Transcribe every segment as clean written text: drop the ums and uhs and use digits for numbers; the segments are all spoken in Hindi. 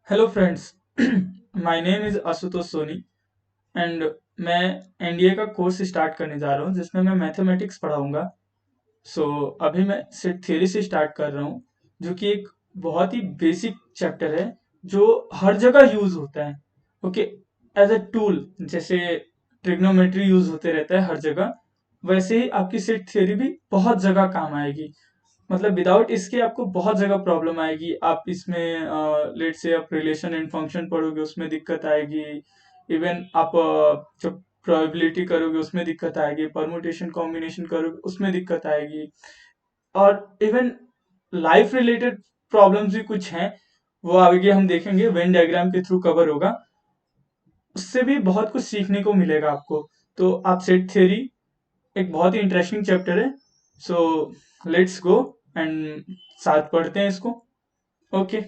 Hello friends. My name is Ashutosh Soni and मैं एनडीए का कोर्स स्टार्ट करने जा रहा हूँ जिसमें मैं मैथमेटिक्स पढ़ाऊँगा। सो अभी मैं सेट थ्योरी से स्टार्ट कर रहा हूँ जो कि एक बहुत ही बेसिक चैप्टर है जो हर जगह यूज़ होता है। ओके, एज अ टूल जैसे ट्रिग्नोमेट्री यूज़ होते रहता है हर जगह, वैसे ही आपकी सेट थ्योरी भी बहुत जगह काम आएगी। मतलब विदाउट इसके आपको बहुत जगह प्रॉब्लम आएगी। आप इसमें लेट से आप रिलेशन एंड फंक्शन पढ़ोगे उसमें दिक्कत आएगी। इवन आप जब प्रोबेबिलिटी करोगे उसमें दिक्कत आएगी, परमुटेशन कॉम्बिनेशन करोगे उसमें दिक्कत आएगी। और इवन लाइफ रिलेटेड प्रॉब्लम्स भी कुछ हैं, वो आगे हम देखेंगे, वेन डायग्राम के थ्रू कवर होगा। उससे भी बहुत कुछ सीखने को मिलेगा आपको। तो आप सेट थ्योरी एक बहुत ही इंटरेस्टिंग चैप्टर है। सो लेट्स गो एंड साथ पढ़ते हैं इसको। ओके,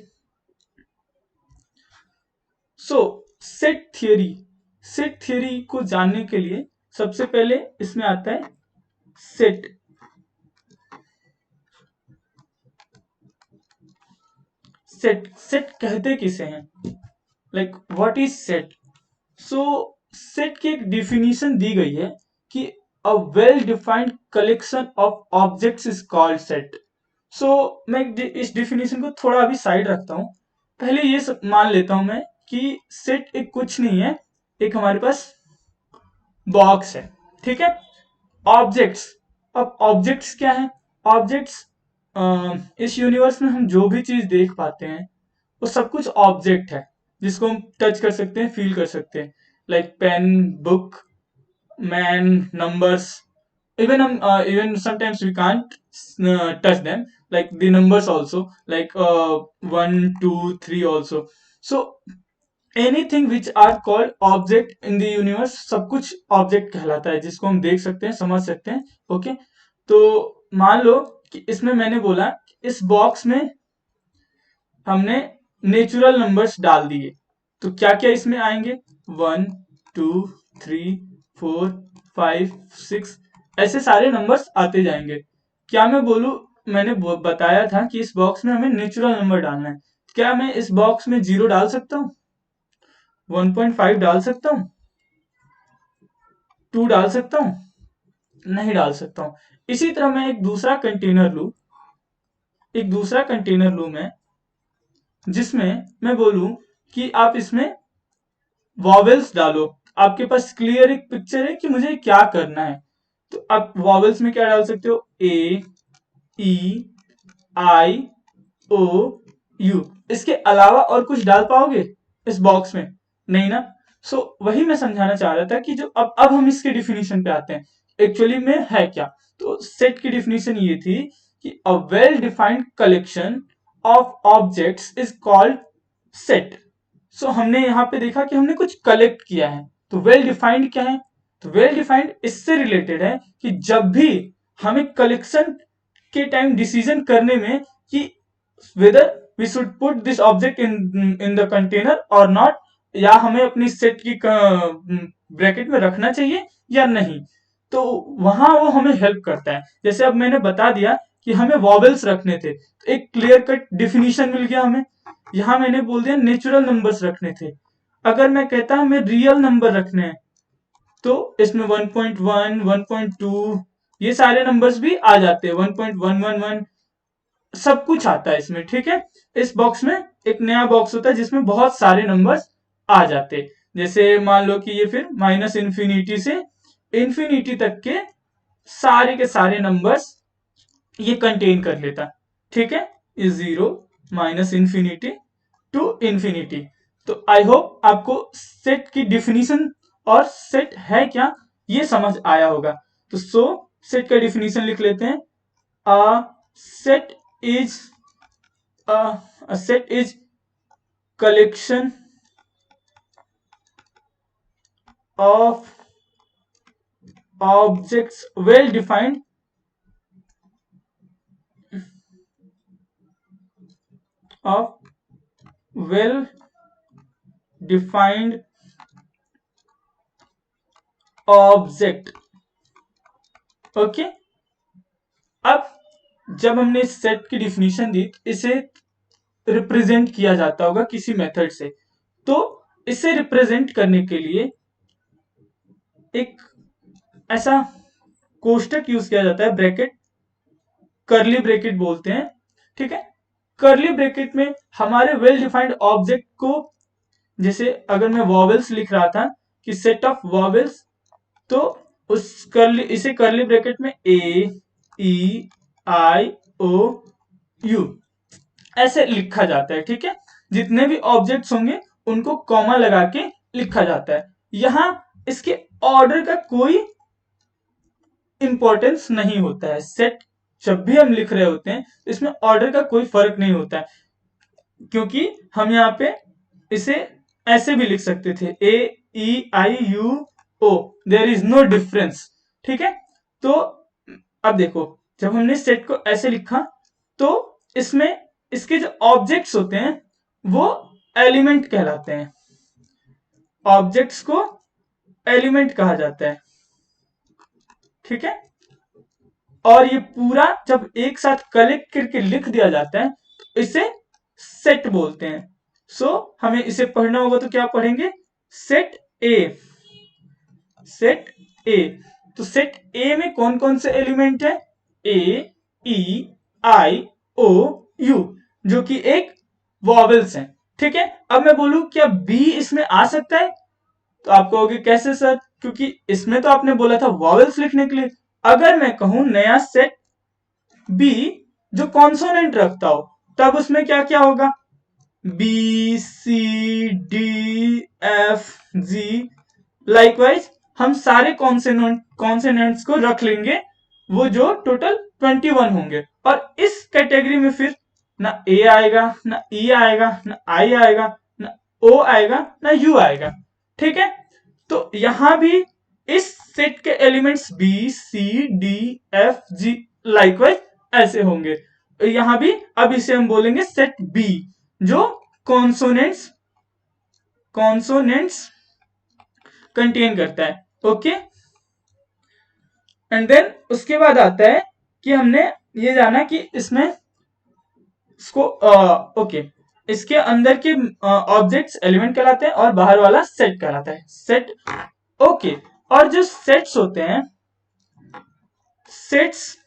सो सेट थ्योरी को जानने के लिए सबसे पहले इसमें आता है सेट। सेट कहते किसे हैं, like what is set. So set की एक डिफिनीशन दी गई है कि a well defined collection of objects is called set. So मैं इस डिफिनीशन को थोड़ा अभी साइड रखता हूँ। पहले ये मान लेता हूं मैं कि सेट एक कुछ नहीं है, एक हमारे पास बॉक्स है। ठीक है। ऑब्जेक्ट्स, अब ऑब्जेक्ट्स क्या है? ऑब्जेक्ट्स, इस यूनिवर्स में हम जो भी चीज देख पाते हैं वो सब कुछ ऑब्जेक्ट है जिसको हम टच कर सकते हैं, फील कर सकते हैं। Like pen, book, man, numbers. Even even sometimes we can't touch them, like the numbers also, like 1 2 3 also. So anything which are called object in the universe, सब कुछ ऑब्जेक्ट कहलाता है जिसको हम देख सकते हैं, समझ सकते हैं। ओके, तो मान लो कि इसमें मैंने बोला इस बॉक्स में हमने नेचुरल नंबर्स डाल दिए, तो क्या क्या इसमें आएंगे? 1 2 3 4 5 6, ऐसे सारे नंबर्स आते जाएंगे। क्या मैं बोलूं, मैंने बताया था कि इस बॉक्स में हमें नेचुरल नंबर डालना है। क्या मैं इस बॉक्स में 0 डाल सकता हूँ? 1.5 डाल सकता हूँ? 2 डाल सकता हूँ? नहीं डाल सकता हूँ। इसी तरह मैं एक दूसरा कंटेनर लूं मैं, जिसमें मैं बोलूं कि आप इसमें वॉवेल्स डालो। आपके पास क्लियर एक पिक्चर है कि मुझे क्या करना है। तो आप वॉवेल्स में क्या डाल सकते हो? ए, ई, आई, ओ, यू। इसके अलावा और कुछ डाल पाओगे इस बॉक्स में? नहीं ना। सो वही मैं समझाना चाह रहा था कि जो अब हम इसके डिफिनीशन पे आते हैं, एक्चुअली में है क्या। तो सेट की डिफिनीशन ये थी कि a well defined collection of objects is called set. So हमने यहाँ पे देखा कि हमने कुछ कलेक्ट किया है। तो वेल डिफाइंड क्या है? तो वेल डिफाइंड इससे रिलेटेड है कि जब भी हमें कलेक्शन के टाइम डिसीजन करने में कि whether we should put this object in the container or not, या हमें अपनी सेट की ब्रैकेट में रखना चाहिए या नहीं, तो वहां वो हमें हेल्प करता है। जैसे अब मैंने बता दिया कि हमें वॉवेल्स रखने थे, तो एक क्लियर कट डिफिनीशन मिल गया हमें। यहां मैंने बोल दिया नेचुरल नंबर्स रखने थे। अगर मैं कहता हमें रियल नंबर रखने हैं, तो इसमें 1.1 1.2 ये सारे नंबर्स भी आ जाते हैं, 1.111 सब कुछ आता है इसमें। ठीक है। इस बॉक्स में एक नया बॉक्स होता है जिसमें बहुत सारे नंबर्स आ जाते हैं। जैसे मान लो कि ये फिर माइनस इन्फिनिटी से इन्फिनिटी तक के सारे नंबर्स ये कंटेन कर लेता। ठीक है। Is 0, minus infinity to infinity. तो आई होप आपको सेट की डिफिनीशन और सेट है क्या ये समझ आया होगा। तो सेट का डिफिनीशन लिख लेते हैं। A set is a set is collection of objects well defined of well defined object। Okay अब जब हमने इस सेट की डिफिनीशन दी, इसे रिप्रेजेंट किया जाता होगा किसी मेथड से। तो इसे रिप्रेजेंट करने के लिए एक ऐसा कोष्टक यूज किया जाता है, ब्रैकेट, कर्ली ब्रैकेट बोलते हैं, ठीक है। कर्ली ब्रैकेट में हमारे वेल डिफाइंड ऑब्जेक्ट को, जैसे अगर मैं वॉवेल्स लिख रहा था कि सेट ऑफ वॉवेल्स, तो उस कर्ली, इसे कर्ली ब्रैकेट में ए ई आई ओ यू ऐसे लिखा जाता है, ठीक है। जितने भी ऑब्जेक्ट्स होंगे उनको कॉमा लगा के लिखा जाता है। यहां इसके ऑर्डर का कोई इंपॉर्टेंस नहीं होता है। सेट जब भी हम लिख रहे होते हैं इसमें ऑर्डर का कोई फर्क नहीं होता है, क्योंकि हम यहाँ पे इसे ऐसे भी लिख सकते थे, A E I U O, there is no difference, ठीक है। तो अब देखो, जब हमने सेट को ऐसे लिखा तो इसमें इसके जो ऑब्जेक्ट्स होते हैं वो एलिमेंट कहलाते हैं। ऑब्जेक्ट्स को एलिमेंट कहा जाता है, ठीक है। और ये पूरा जब एक साथ कलेक्ट करके लिख दिया जाता है तो इसे सेट बोलते हैं। सो हमें इसे पढ़ना होगा तो क्या पढ़ेंगे, सेट ए। सेट ए, तो सेट ए में कौन कौन से एलिमेंट है, ए ई आई ओ यू, जो कि एक वॉवेल्स हैं, ठीक है। अब मैं बोलूं क्या बी इसमें आ सकता है, तो आप कहोगे कैसे सर, क्योंकि इसमें तो आपने बोला था वॉवेल्स लिखने के लिए। अगर मैं कहूं नया सेट बी जो कॉन्सोनेंट रखता हो, तब उसमें क्या क्या होगा, B C D F G. Likewise हम सारे कॉन्सोनेंट्स को रख लेंगे, वो जो टोटल 21 होंगे। और इस कैटेगरी में फिर ना ए आएगा, ना ई आएगा, ना आई आएगा, ना ओ आएगा, ना यू आएगा, ठीक है। तो यहां भी इस सेट के elements B C D F G likewise ऐसे होंगे। यहां भी अब इसे हम बोलेंगे सेट बी, जो कॉन्सोनेंट्स कंटेन करता है, ओके। एंड देन उसके बाद आता है कि हमने ये जाना कि इसमें इसको ओके, इसके अंदर के ऑब्जेक्ट्स एलिमेंट कहलाते हैं और बाहर वाला सेट कहलाता है, सेट, ओके। और जो सेट्स होते हैं, sets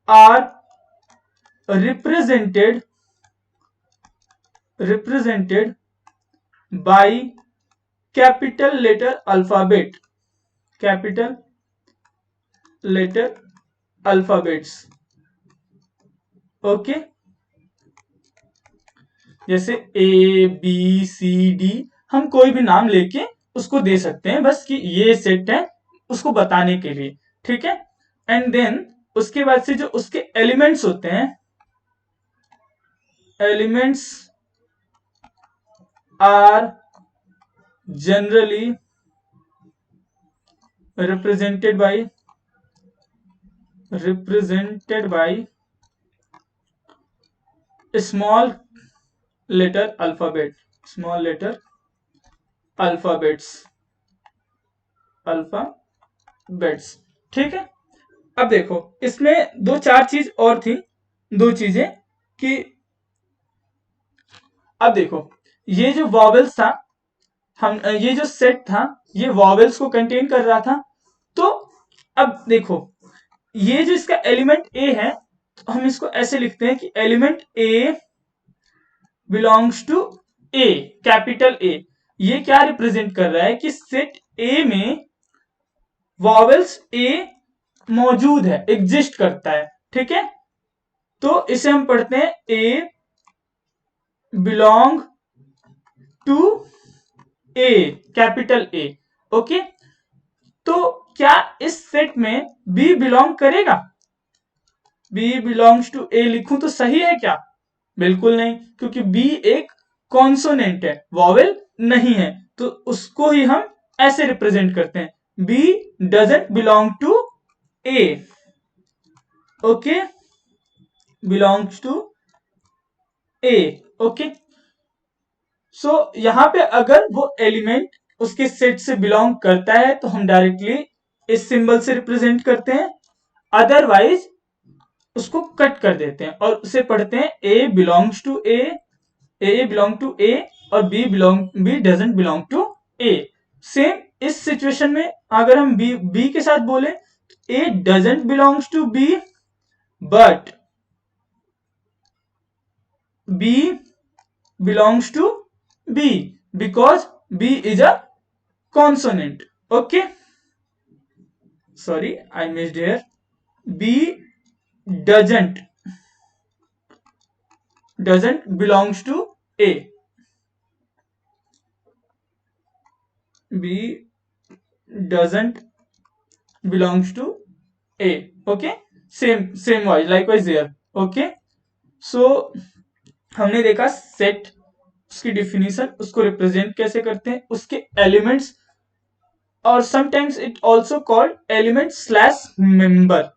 are represented by capital letter alphabet, capital letter alphabets, okay. जैसे ए बी सी डी, हम कोई भी नाम लेके उसको दे सकते हैं, बस कि ये सेट है उसको बताने के लिए, ठीक है। एंड देन उसके बाद से जो उसके एलिमेंट्स होते हैं, elements are generally represented by small letter alphabet, small letter alphabets, ठीक है। अब देखो इसमें दो चार चीज और थी, दो चीजें कि अब देखो ये जो वॉवेल्स था, हम ये जो सेट था ये वॉवेल्स को कंटेन कर रहा था। तो अब देखो ये जो इसका एलिमेंट ए है, तो हम इसको ऐसे लिखते हैं कि element A belongs to A, capital A. ये क्या रिप्रेजेंट कर रहा है कि सेट ए में वॉवेल्स ए मौजूद है, एग्जिस्ट करता है, ठीक है। तो इसे हम पढ़ते हैं A belong to A, capital A, okay. तो क्या इस सेट में बी बिलोंग करेगा, बी बिलोंग्स टू ए लिखूं तो सही है क्या, बिल्कुल नहीं, क्योंकि बी एक कॉन्सोनेंट है, वॉवेल नहीं है। तो उसको ही हम ऐसे रिप्रेजेंट करते हैं, B doesn't belong to A, okay, belongs to A, okay. So यहां पे अगर वो एलिमेंट उसके सेट से बिलोंग करता है तो हम डायरेक्टली इस सिंबल से रिप्रेजेंट करते हैं, अदरवाइज उसको कट कर देते हैं और उसे पढ़ते हैं A belongs to A belong to A और B doesn't belong to A. Same इस सिचुएशन में अगर हम बी के साथ बोले A doesn't belongs to B but B belongs to B because B is a consonant. Okay, sorry I missed here. B doesn't belongs to A. B doesn't belongs to A. Okay, same wise likewise here. Okay, so हमने देखा सेट, उसकी डिफिनीशन, उसको रिप्रेजेंट कैसे करते हैं, उसके एलिमेंट्स, और sometimes it also called element slash member.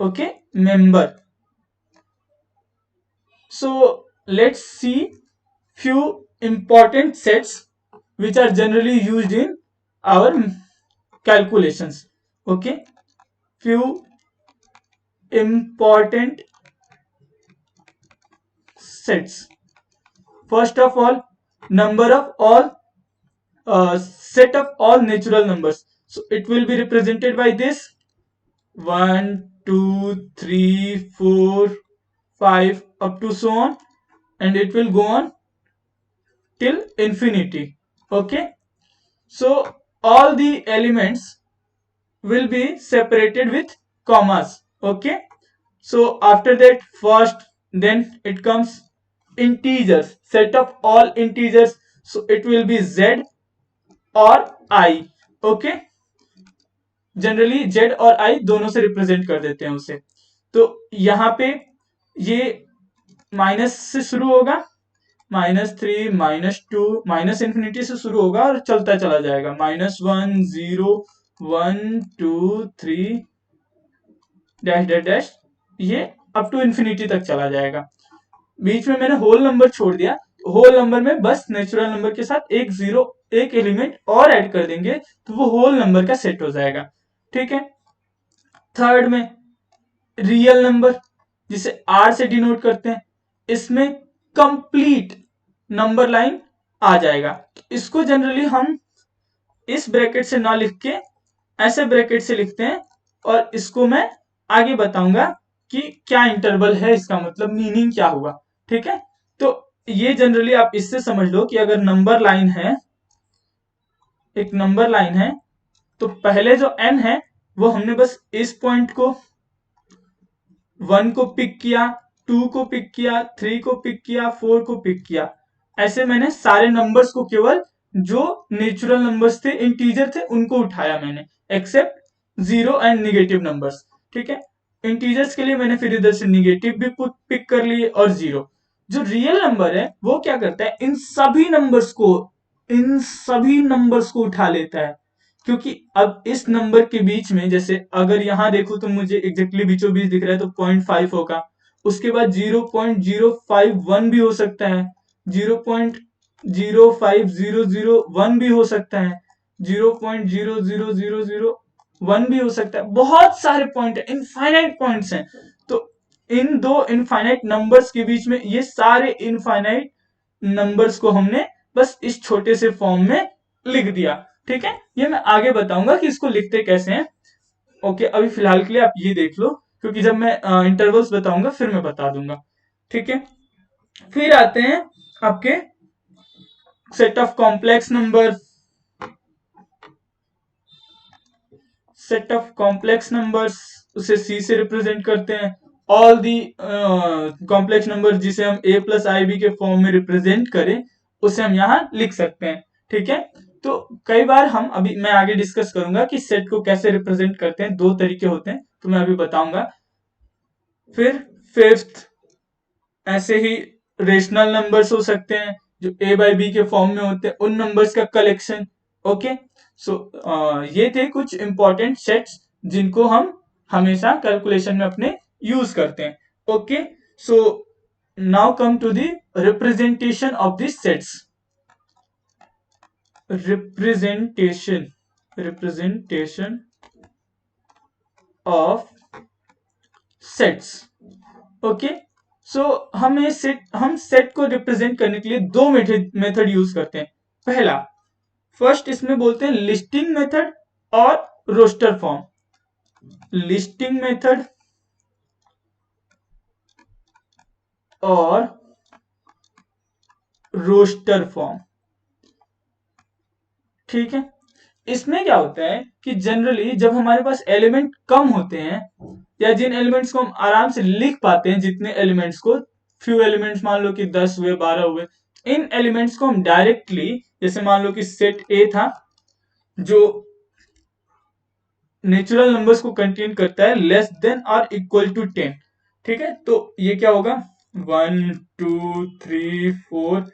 Okay, member. So let's see few important sets which are generally used in our calculations. Okay, few important sets. First of all, number of all set of all natural numbers. So it will be represented by this 1 2 3 4 5 up to so on, and it will go on till infinity. Okay, so all the elements will be separated with commas. Okay, so after that first, then it comes integers, set of all integers, so it will be z or I. Okay, generally z और i दोनों से रिप्रेजेंट कर देते हैं उसे। तो यहाँ पे ये माइनस से शुरू होगा, -3 -2 माइनस इन्फिनिटी से शुरू होगा और चलता चला जाएगा, -1 0 1 2 3 डैश डैश डैश, ये अप टू इन्फिनिटी तक चला जाएगा। बीच में मैंने होल नंबर छोड़ दिया, होल नंबर में बस नेचुरल नंबर के साथ एक जीरो, एक एलिमेंट और ऐड कर देंगे तो वो होल नंबर का सेट हो जाएगा। ठीक है, थर्ड में रियल नंबर, जिसे आर से डिनोट करते हैं, इसमें कंप्लीट नंबर लाइन आ जाएगा। इसको जनरली हम इस ब्रैकेट से ना लिख के ऐसे ब्रैकेट से लिखते हैं, और इसको मैं आगे बताऊंगा कि क्या इंटरवल है, इसका मतलब मीनिंग क्या हुआ। ठीक है, तो ये जनरली आप इससे समझ लो कि अगर नंबर लाइन है, एक नंबर लाइन है, तो पहले जो n है वो हमने बस इस पॉइंट को 1 को पिक किया, 2 को पिक किया, 3 को पिक किया, 4 को पिक किया। ऐसे मैंने सारे नंबर्स को, केवल जो नेचुरल नंबर्स थे, इंटीजर थे, उनको उठाया मैंने, except zero and negative numbers. ठीक है, इंटीजर्स के लिए मैंने फिर इधर से निगेटिव भी पिक कर लिए और जीरो। जो रियल नंबर है वो क्या करता है, इन सभी नंबर्स को उठा लेता है, क्योंकि अब इस नंबर के बीच में, जैसे अगर यहां देखो तो मुझे एग्जैक्टली बीचों बीच दिख रहा है, तो 0.5 होगा, उसके बाद 0.051 भी हो सकता है, 0.05001 भी हो सकता है, 0.00001 भी हो सकता है। बहुत सारे पॉइंट है, इनफाइनाइट पॉइंट्स हैं। तो इन दो इनफाइनाइट नंबर्स के बीच में ये सारे इनफाइनाइट नंबर्स को हमने बस इस छोटे से फॉर्म में लिख दिया। ठीक है, ये मैं आगे बताऊंगा कि इसको लिखते कैसे हैं। ओके, अभी फिलहाल के लिए आप ये देख लो, क्योंकि जब मैं इंटरवल्स बताऊंगा फिर मैं बता दूंगा। ठीक है, फिर आते हैं आपके set of complex number. Set of complex numbers, उसे सी से रिप्रेजेंट करते हैं। ऑल दी कॉम्प्लेक्स नंबर जिसे हम a प्लस आई बी के फॉर्म में रिप्रेजेंट करें, उसे हम यहाँ लिख सकते हैं। ठीक है, तो कई बार हम, अभी मैं आगे डिस्कस करूंगा कि सेट को कैसे रिप्रेजेंट करते हैं, दो तरीके होते हैं, तो मैं अभी बताऊंगा। फिर फिफ्थ, ऐसे ही रेशनल नंबर्स हो सकते हैं जो a बाई बी के फॉर्म में होते हैं, उन नंबर्स का कलेक्शन। ओके, सो ये थे कुछ इंपॉर्टेंट सेट्स जिनको हम हमेशा कैलकुलेशन में अपने यूज करते हैं। Okay, so now come to the representation of this sets. Representation of sets. Okay, so हम सेट को रिप्रेजेंट करने के लिए दो मेथड यूज करते हैं। पहला, फर्स्ट इसमें बोलते हैं लिस्टिंग मेथड और रोस्टर फॉर्म। लिस्टिंग मेथड और रोस्टर फॉर्म। ठीक है, इसमें क्या होता है कि जनरली जब हमारे पास एलिमेंट कम होते हैं, या जिन एलिमेंट्स को हम आराम से लिख पाते हैं, जितने एलिमेंट्स को, फ्यू एलिमेंट्स मान लो कि 10 हुए, 12 हुए, इन एलिमेंट्स को हम डायरेक्टली, जैसे मान लो कि सेट ए था जो नेचुरल नंबर्स को कंटेन करता है लेस देन और इक्वल टू 10। ठीक है, तो ये क्या होगा, 1 2 3 4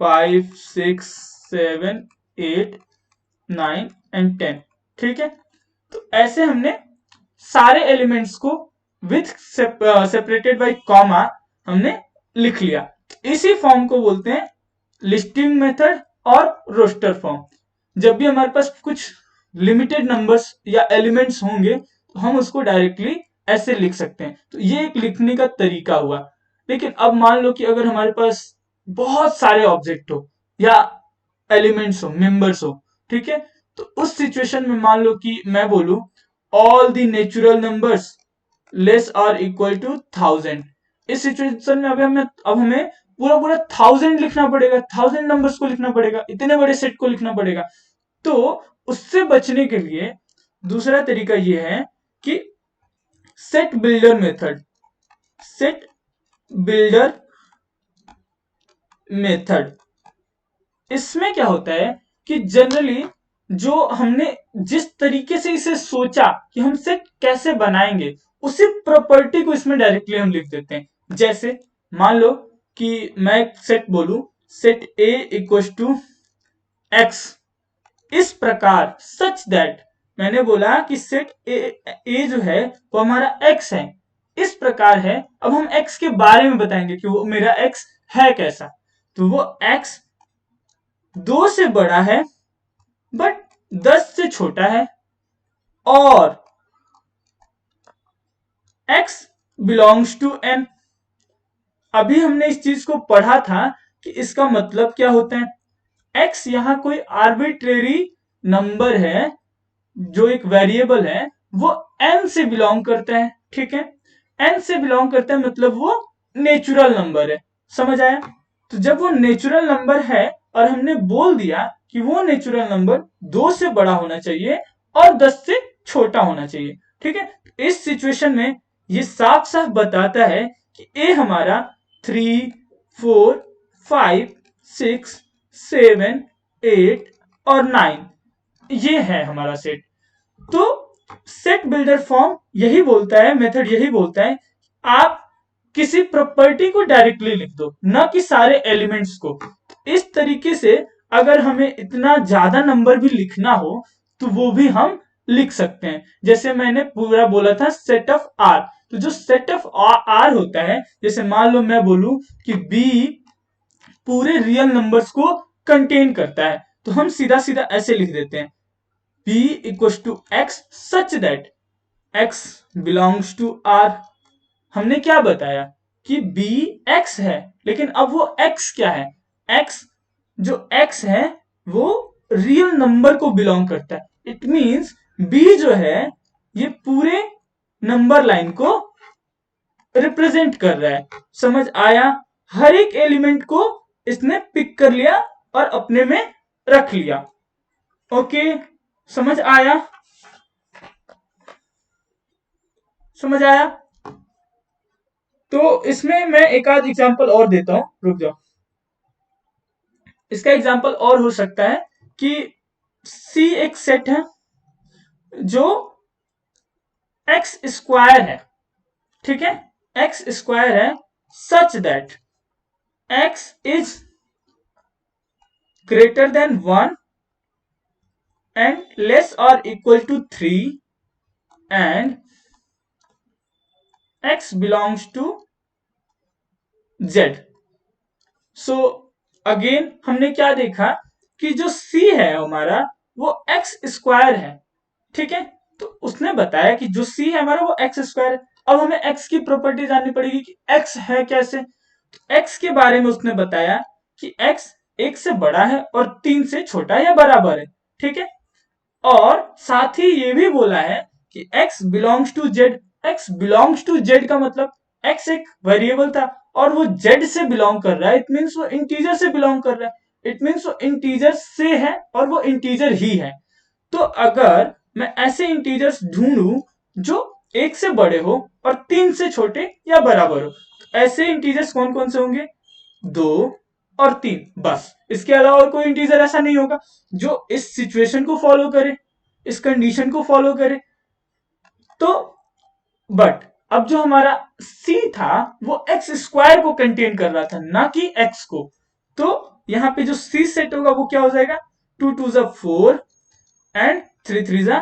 5 6 7 8 9 एंड 10। ठीक है, तो ऐसे हमने सारे एलिमेंट्स को विथ सेपरेटेड बाय कॉमा हमने लिख लिया। इसी फॉर्म को बोलते हैं लिस्टिंग मेथड और रोस्टर फॉर्म। जब भी हमारे पास कुछ लिमिटेड नंबर्स या एलिमेंट्स होंगे तो हम उसको डायरेक्टली ऐसे लिख सकते हैं। तो ये एक लिखने का तरीका हुआ। लेकिन अब मान लो कि अगर हमारे पास बहुत सारे ऑब्जेक्ट हो या एलिमेंट्स हो, मेंबर्स हो, ठीक है, तो उस सिचुएशन में मान लो कि मैं बोलूं all the natural numbers less और इक्वल टू 1000। इस सिचुएशन में अब हमें पूरा पूरा 1000 लिखना पड़ेगा, 1000 नंबर्स को लिखना पड़ेगा, इतने बड़े सेट को लिखना पड़ेगा। तो उससे बचने के लिए दूसरा तरीका यह है कि set builder method. Set builder method, इसमें क्या होता है कि जनरली जो हमने जिस तरीके से इसे सोचा कि हम सेट कैसे बनाएंगे, उसी प्रॉपर्टी को इसमें डायरेक्टली हम लिख देते हैं। जैसे मान लो कि मैं एक सेट बोलूं, set A equal to X, इस प्रकार, सच दैट, मैंने बोला कि सेट ए जो है वो हमारा एक्स है, इस प्रकार है। अब हम एक्स के बारे में बताएंगे कि वो मेरा एक्स है कैसा। तो वो एक्स 2 से बड़ा है बट 10 से छोटा है, और x बिलोंग्स टू n। अभी हमने इस चीज को पढ़ा था कि इसका मतलब क्या होता है। x यहां कोई आर्बिट्रेरी नंबर है, जो एक वेरिएबल है, वो n से बिलोंग करता है। ठीक है, n से बिलोंग करता है मतलब वो नेचुरल नंबर है। समझ आया? तो जब वो नेचुरल नंबर है और हमने बोल दिया कि वो नेचुरल नंबर 2 से बड़ा होना चाहिए और 10 से छोटा होना चाहिए। ठीक है, इस सिचुएशन में ये साफ साफ बताता है कि ए हमारा 3 4 5 6 7 8 और 9 ये है हमारा सेट। तो सेट बिल्डर फॉर्म यही बोलता है, मेथड यही बोलता है, आप किसी प्रॉपर्टी को डायरेक्टली लिख दो, ना कि सारे एलिमेंट्स को। इस तरीके से अगर हमें इतना ज्यादा नंबर भी लिखना हो तो वो भी हम लिख सकते हैं। जैसे मैंने पूरा बोला था सेट ऑफ आर, तो जो सेट ऑफ आर होता है, जैसे मान लो मैं बोलूं कि बी पूरे रियल नंबर्स को कंटेन करता है, तो हम सीधा सीधा ऐसे लिख देते हैं, b equals to X such that x belongs to r। हमने क्या बताया कि b x है, लेकिन अब वो x क्या है, x जो x है वो रियल नंबर को बिलोंग करता है। इट मींस b जो है ये पूरे नंबर लाइन को रिप्रेजेंट कर रहा है। समझ आया? हर एक एलिमेंट को इसने पिक कर लिया और अपने में रख लिया। ओके, समझ आया? समझ आया? तो इसमें मैं एक आध एग्जांपल और देता हूं, रुक जाओ। इसका एग्जांपल और हो सकता है कि सी एक सेट है जो एक्स स्क्वायर है। ठीक है, एक्स स्क्वायर है such that x is greater than 1 and less or equal to 3 and x belongs to z। So again हमने क्या देखा कि जो c है हमारा वो x स्क्वायर है। ठीक है, तो उसने बताया कि जो c है हमारा वो x स्क्वायर है। अब हमें x की प्रॉपर्टी जाननी पड़ेगी कि x है कैसे। x के बारे में उसने बताया कि x 1 से बड़ा है और 3 से छोटा या बराबर है, ठीक है। और साथ ही ये भी बोला है कि x belongs to z। x belongs to z का मतलब x एक वेरिएबल था और वो z से बिलोंग कर रहा है, इट मीन्स वो इंटीजर से बिलोंग कर रहा है, इट मीन्स वो इंटीजर से है और वो इंटीजर ही है। तो अगर मैं ऐसे इंटीजर्स ढूंढूं जो 1 से बड़े हो और 3 से छोटे या बराबर हो, तो ऐसे इंटीजर्स कौन कौन से होंगे? 2 और 3, बस। इसके अलावा और कोई इंटीजर ऐसा नहीं होगा जो इस सिचुएशन को फॉलो करे, इस कंडीशन को फॉलो करे। तो बट अब जो हमारा c था वो एक्स स्क्वायर को कंटेन कर रहा था, ना कि x को। तो यहां पे जो c सेट होगा वो क्या हो जाएगा? 2 2 जा 4 एंड 3 3 जा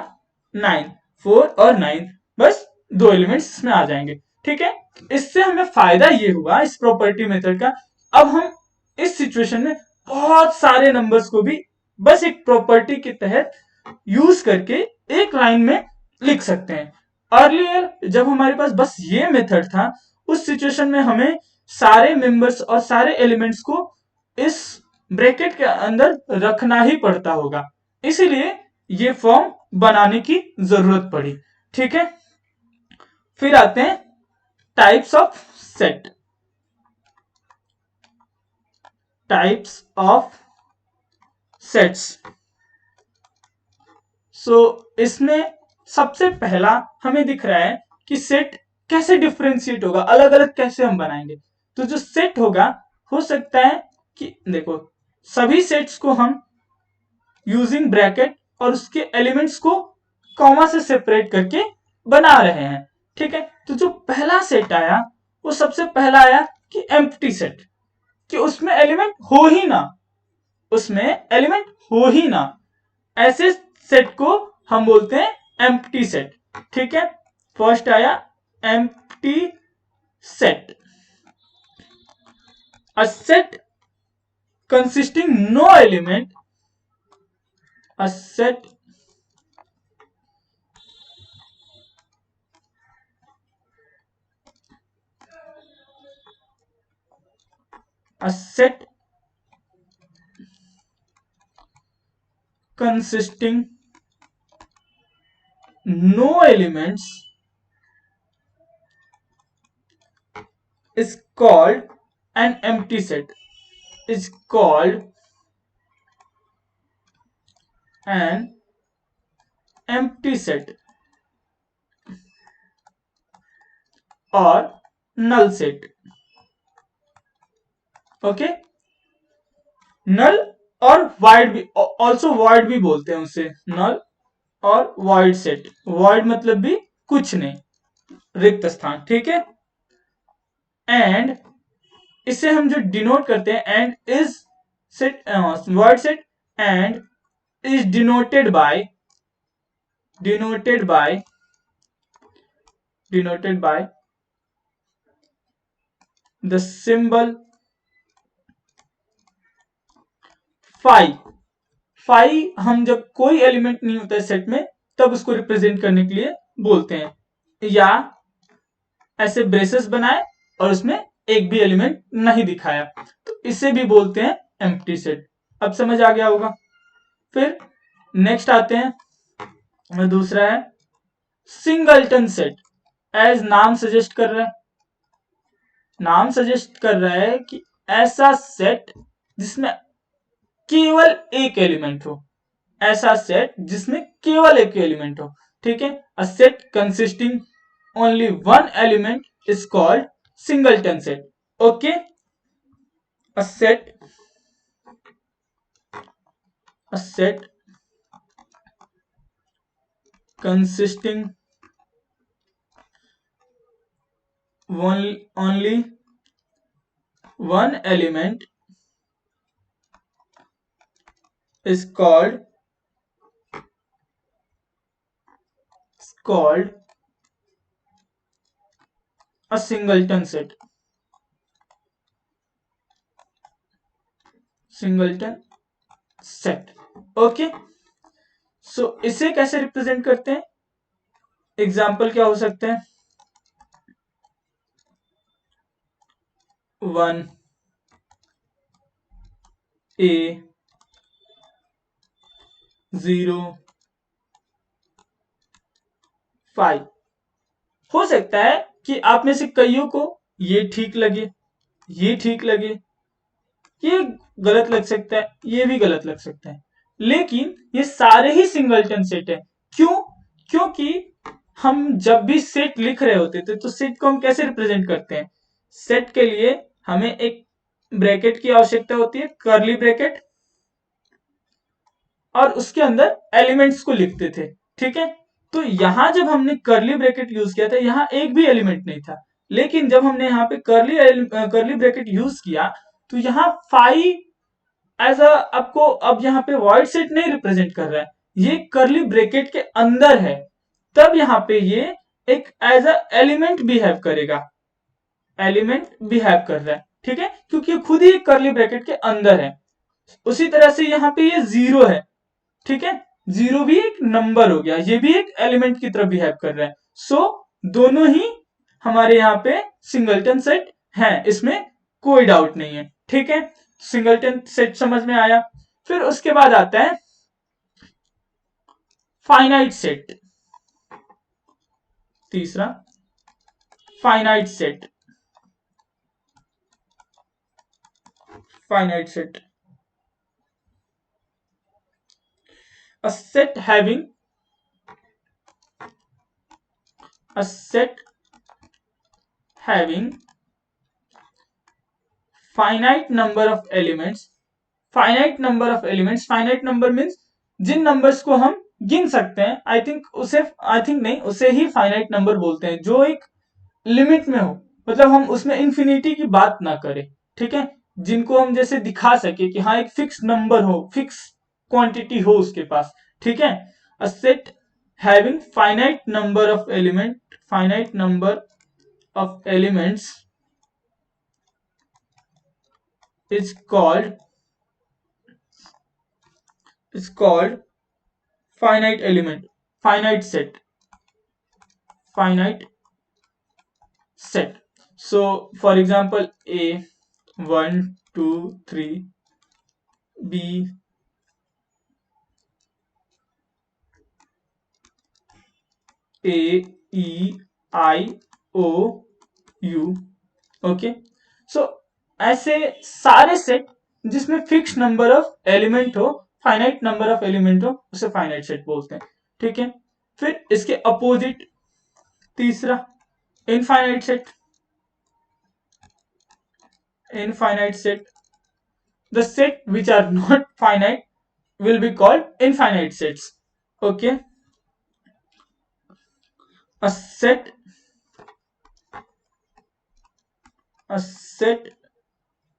9, 4 और 9, बस दो एलिमेंट्स इसमें आ जाएंगे, ठीक है। इससे हमें फायदा ये हुआ इस प्रॉपर्टी मेथड का, अब हम इस सिचुएशन में बहुत सारे नंबर्स को भी बस एक प्रॉपर्टी के तहत यूज करके एक लाइन में लिख सकते हैं। अर्लियर जब हमारे पास बस ये मेथड था, उस सिचुएशन में हमें सारे मेंबर्स और सारे एलिमेंट्स को इस ब्रैकेट के अंदर रखना ही पड़ता होगा, इसीलिए ये फॉर्म बनाने की जरूरत पड़ी, ठीक है। फिर आते हैं types of set. Types of sets. So इसमें सबसे पहला हमें दिख रहा है कि सेट कैसे डिफरेंशिएट होगा, अलग अलग कैसे हम बनाएंगे। तो जो सेट होगा, हो सकता है कि देखो सभी सेट्स को हम यूजिंग ब्रैकेट और उसके एलिमेंट्स को कॉमा से सेपरेट करके बना रहे हैं, ठीक है। तो जो पहला सेट आया वो सबसे पहला आया कि एम्प्टी सेट, कि उसमें एलिमेंट हो ही ना, उसमें एलिमेंट हो ही ना, ऐसे सेट को हम बोलते हैं एम्प्टी सेट, ठीक है। फर्स्ट आया empty set, a set consisting no element, a set consisting no elements is called an empty set, is called an empty set or null set, okay. Null और वाइड भी, ऑल्सो वाइड भी बोलते हैं उसे, नल और वाइड सेट। वाइड मतलब भी कुछ नहीं, रिक्त स्थान, ठीक है। एंड इसे हम जो डिनोट करते हैं, and is set, word set and is denoted by the symbol phi. Phi हम जब कोई एलिमेंट नहीं होता है सेट में तब उसको रिप्रेजेंट करने के लिए बोलते हैं, या ऐसे ब्रेसेस बनाए और उसमें एक भी एलिमेंट नहीं दिखाया, तो इसे भी बोलते हैं एम्प्टी सेट। अब समझ आ गया होगा। फिर नेक्स्ट आते हैं, दूसरा है सिंगलटन सेट। एज नाम सजेस्ट कर रहा है, नाम सजेस्ट कर रहा है कि ऐसा सेट जिसमें केवल एक एलिमेंट हो, ऐसा सेट जिसमें केवल एक एलिमेंट हो, ठीक है। A set consisting only one element is called singleton set, okay। a set consisting only one element is called a singleton set, okay. So इसे कैसे रिप्रेजेंट करते हैं? एग्जाम्पल क्या हो सकते हैं? 1 a 0 5। हो सकता है कि आप में से कईयों को ये ठीक लगे, ये ठीक लगे, ये गलत लग सकता है, ये भी गलत लग सकता है, लेकिन ये सारे ही सिंगलटन सेट है। क्यों? क्योंकि हम जब भी सेट लिख रहे होते थे तो सेट को हम कैसे रिप्रेजेंट करते हैं? सेट के लिए हमें एक ब्रैकेट की आवश्यकता होती है, कर्ली ब्रैकेट, और उसके अंदर एलिमेंट्स को लिखते थे। ठीक है, तो यहां जब हमने कर्ली ब्रैकेट यूज किया था, यहां एक भी एलिमेंट नहीं था, लेकिन जब हमने यहाँ पे कर्ली ब्रैकेट यूज किया तो यहाँ 5 एज अ, आपको अब यहाँ पे वॉइड सेट नहीं रिप्रेजेंट कर रहा है, ये कर्ली ब्रैकेट के अंदर है, तब यहाँ पे ये एक एज अ एलिमेंट बिहेव करेगा, एलिमेंट बिहेव कर रहा है। ठीक है, क्योंकि ये खुद ही एक कर्ली ब्रैकेट के अंदर है। उसी तरह से यहाँ पे ये 0 है। ठीक है, 0 भी एक नंबर हो गया, ये भी एक एलिमेंट की तरह बिहेव कर रहा है। सो दोनों ही हमारे यहाँ पे सिंगलटन सेट है, इसमें कोई डाउट नहीं है। ठीक है, सिंगलटन सेट समझ में आया। फिर उसके बाद आता है फाइनाइट सेट। तीसरा, finite set. Finite set, a set having a set having finite number of elements। Finite number of elements, finite number means जिन नंबर्स को हम गिन सकते हैं, आई थिंक नहीं, उसे ही फाइनाइट नंबर बोलते हैं, जो एक लिमिट में हो, मतलब हम उसमें इंफिनिटी की बात ना करें। ठीक है, जिनको हम जैसे दिखा सके कि हाँ एक फिक्स नंबर हो, फिक्स क्वांटिटी हो उसके पास। ठीक है, a set having finite number of element, finite number of elements is called finite element, finite set, finite set। So for example, a 1 2 3, b a e i o u। Okay, so ऐसे सारे सेट जिसमें फिक्स नंबर ऑफ एलिमेंट हो, फाइनाइट नंबर ऑफ एलिमेंट हो, उसे फाइनाइट सेट बोलते हैं। ठीक है, फिर इसके अपोजिट तीसरा, infinite set. Infinite set, the set which are not finite will be called infinite sets। Okay, a set, a set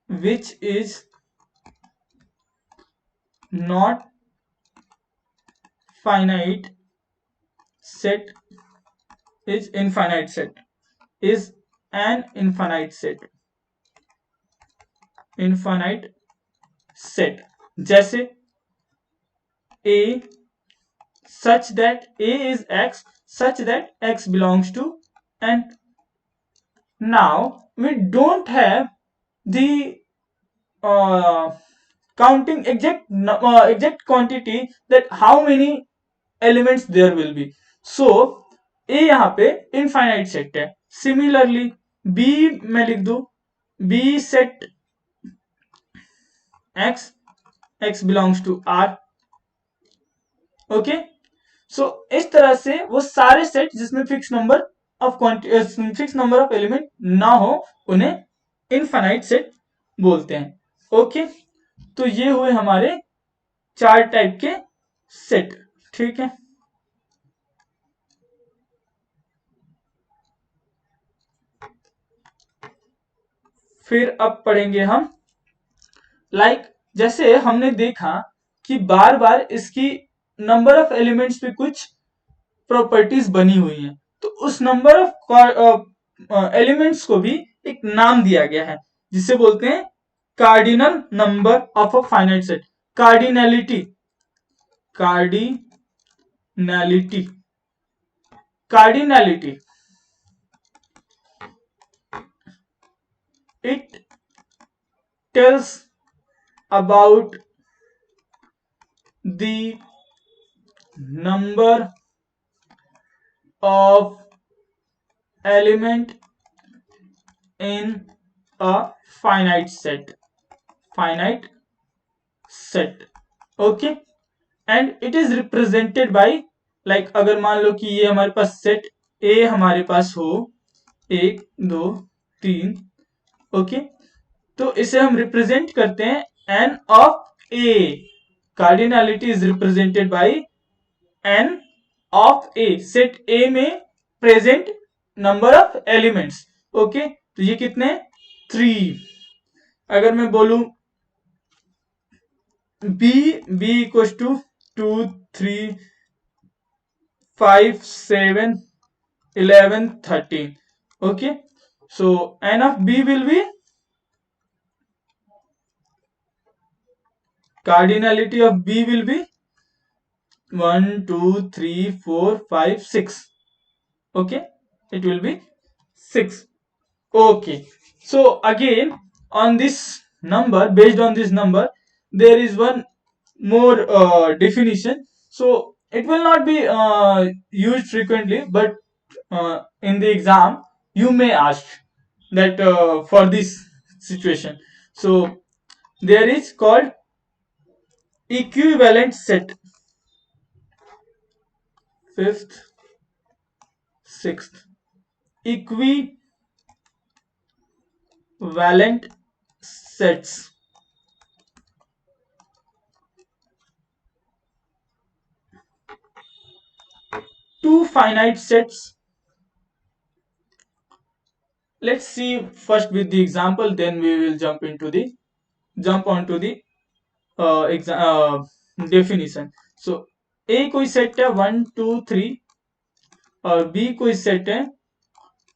which is not finite set is infinite set, is an infinite set, infinite set। जैसे a such that a is x such that x belongs to n। Now we don't have the counting exact quantity that how many elements there will be। so a यहाँ पे infinite set है। similarly b मैं लिख दूं b set x belongs to r। Okay, so इस तरह से वो सारे सेट जिसमें फिक्स नंबर ऑफ एलिमेंट ना हो, उन्हें इनफाइनाइट सेट बोलते हैं। ओके, तो ये हुए हमारे 4 टाइप के सेट। ठीक है, फिर अब पढ़ेंगे हम जैसे हमने देखा कि बार बार इसकी नंबर ऑफ एलिमेंट्स पे कुछ प्रॉपर्टीज बनी हुई हैं, तो उस नंबर ऑफ एलिमेंट्स को भी एक नाम दिया गया है, जिसे बोलते हैं cardinal number of a finite set. Cardinality, cardinality, cardinality, it tells about the number of element in a finite set. Okay, and it is represented bye, like अगर मान लो कि ये हमारे पास सेट ए हमारे पास हो, 1 2 3, ओके, तो इसे हम रिप्रेजेंट करते हैं N of A. Cardinality is represented by N of A. Set A में present number of elements. Okay, तो ये कितने, 3. अगर मैं बोलूं b equals to 2 3 5 7 11 13. Okay, so n of b will be, cardinality of b will be 1 2 3 4 5 6. Okay, it will be 6. Okay, so again on this number, based on this number, there is one more definition. So it will not be used frequently, but in the exam you may ask that for this situation. So there is called equivalent set. 5th 6th, equivalent sets. Two finite sets. Let's see first with the example, then we will jump onto the definition. So A कोई सेट है 1 2 3 और B कोई सेट है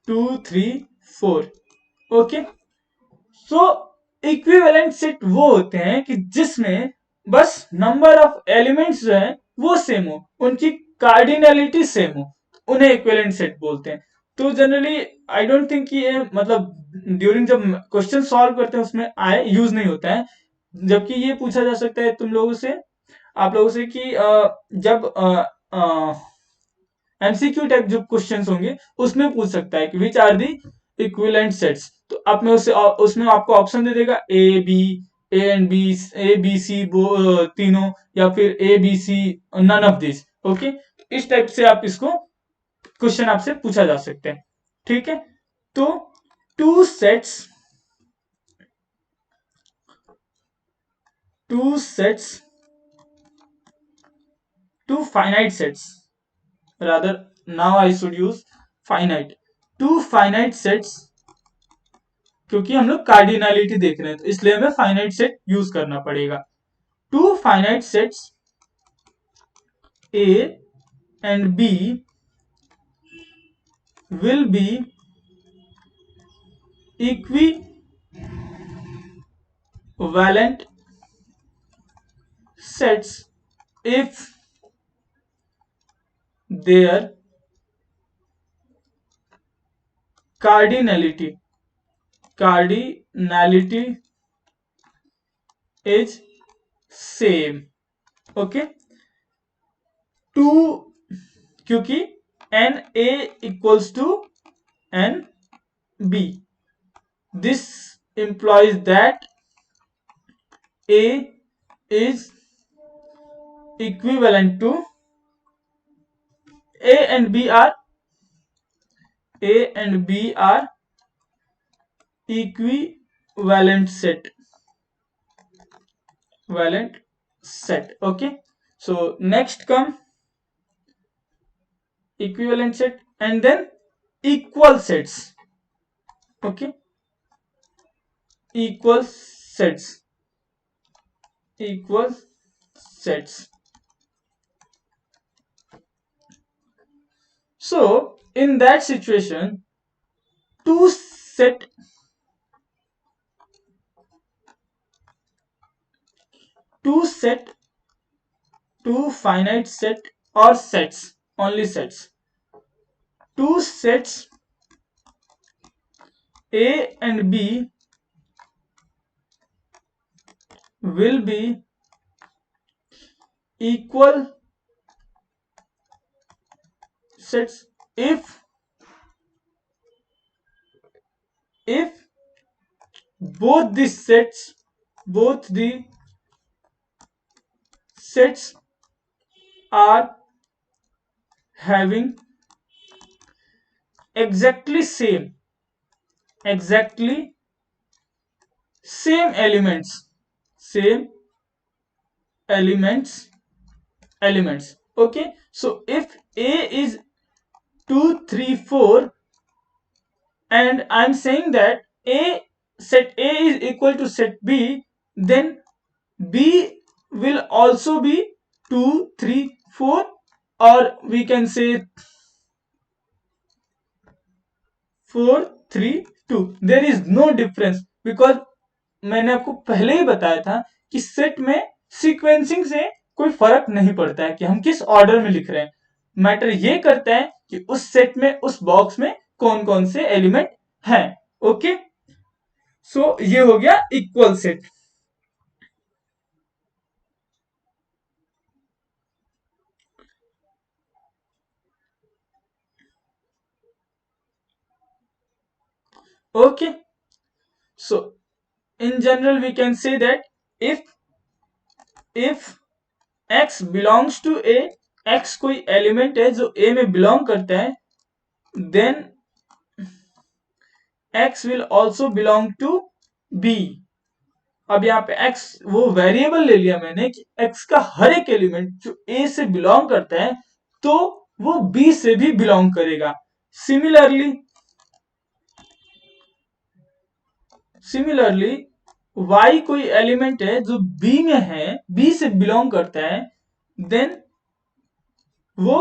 2 3 4. ओके, सो इक्विवेलेंट सेट वो होते हैं कि जिसमें बस नंबर ऑफ एलिमेंट्स जो है वो सेम हो, उनकी कार्डिनलिटी सेम हो, उन्हें इक्विवेलेंट सेट बोलते हैं. तो जनरली आई डोंट थिंक कि ये मतलब ड्यूरिंग जब क्वेश्चन सॉल्व करते हैं उसमें आए यूज नहीं होता है. जबकि ये पूछा जा सकता है तुम लोगों से, आप लोगों से कि जब एमसीक्यू टाइप जो क्वेश्चंस होंगे उसमें पूछ सकता है कि which are the equivalent sets. तो आप में उसमें आपको ऑप्शन दे देगा A and B, A B C तीनों, या फिर A B C none of this. Okay, इस टाइप से आप इसको क्वेश्चन आपसे पूछा जा सकता है. ठीक है, तो to finite sets, rather now I should use finite. Two finite sets, क्योंकि हम लोग कार्डिनलिटी देख रहे हैं तो इसलिए हमें फाइनाइट सेट यूज करना पड़ेगा. Two finite sets A and B will be equivalent sets if their cardinality is same. Okay, two, क्योंकि N A equals to N B, this implies that A is equivalent to A and B are equivalent set. Okay, so next come equivalent set and then equal sets. Okay, equal sets. So in that situation, two finite set or sets, only sets, two sets A and B will be equal sets if both the sets are having exactly same elements okay. So if A is 2 3 4 and I'm saying that set A is equal to set B, then B will also be 2 3 4, or we can say 4 3 2. There is no difference, because मैंने आपको पहले ही बताया था कि सेट में सीक्वेंसिंग से कोई फर्क नहीं पड़ता है कि हम किस ऑर्डर में लिख रहे हैं। मैटर ये करता है कि उस सेट में, उस बॉक्स में कौन कौन से एलिमेंट हैं। ओके, सो ये हो गया equal set. Okay, so in general we can say that if x belongs to A, x कोई एलिमेंट है जो A में बिलोंग करता है, then x will also belong to B। अब यहाँ पे x वो वेरिएबल ले लिया मैंने कि x का हर एक एलिमेंट जो A से बिलोंग करता है तो वो B से भी बिलोंग करेगा। सिमिलरली y कोई एलिमेंट है जो B में है, B से बिलोंग करता है, देन वो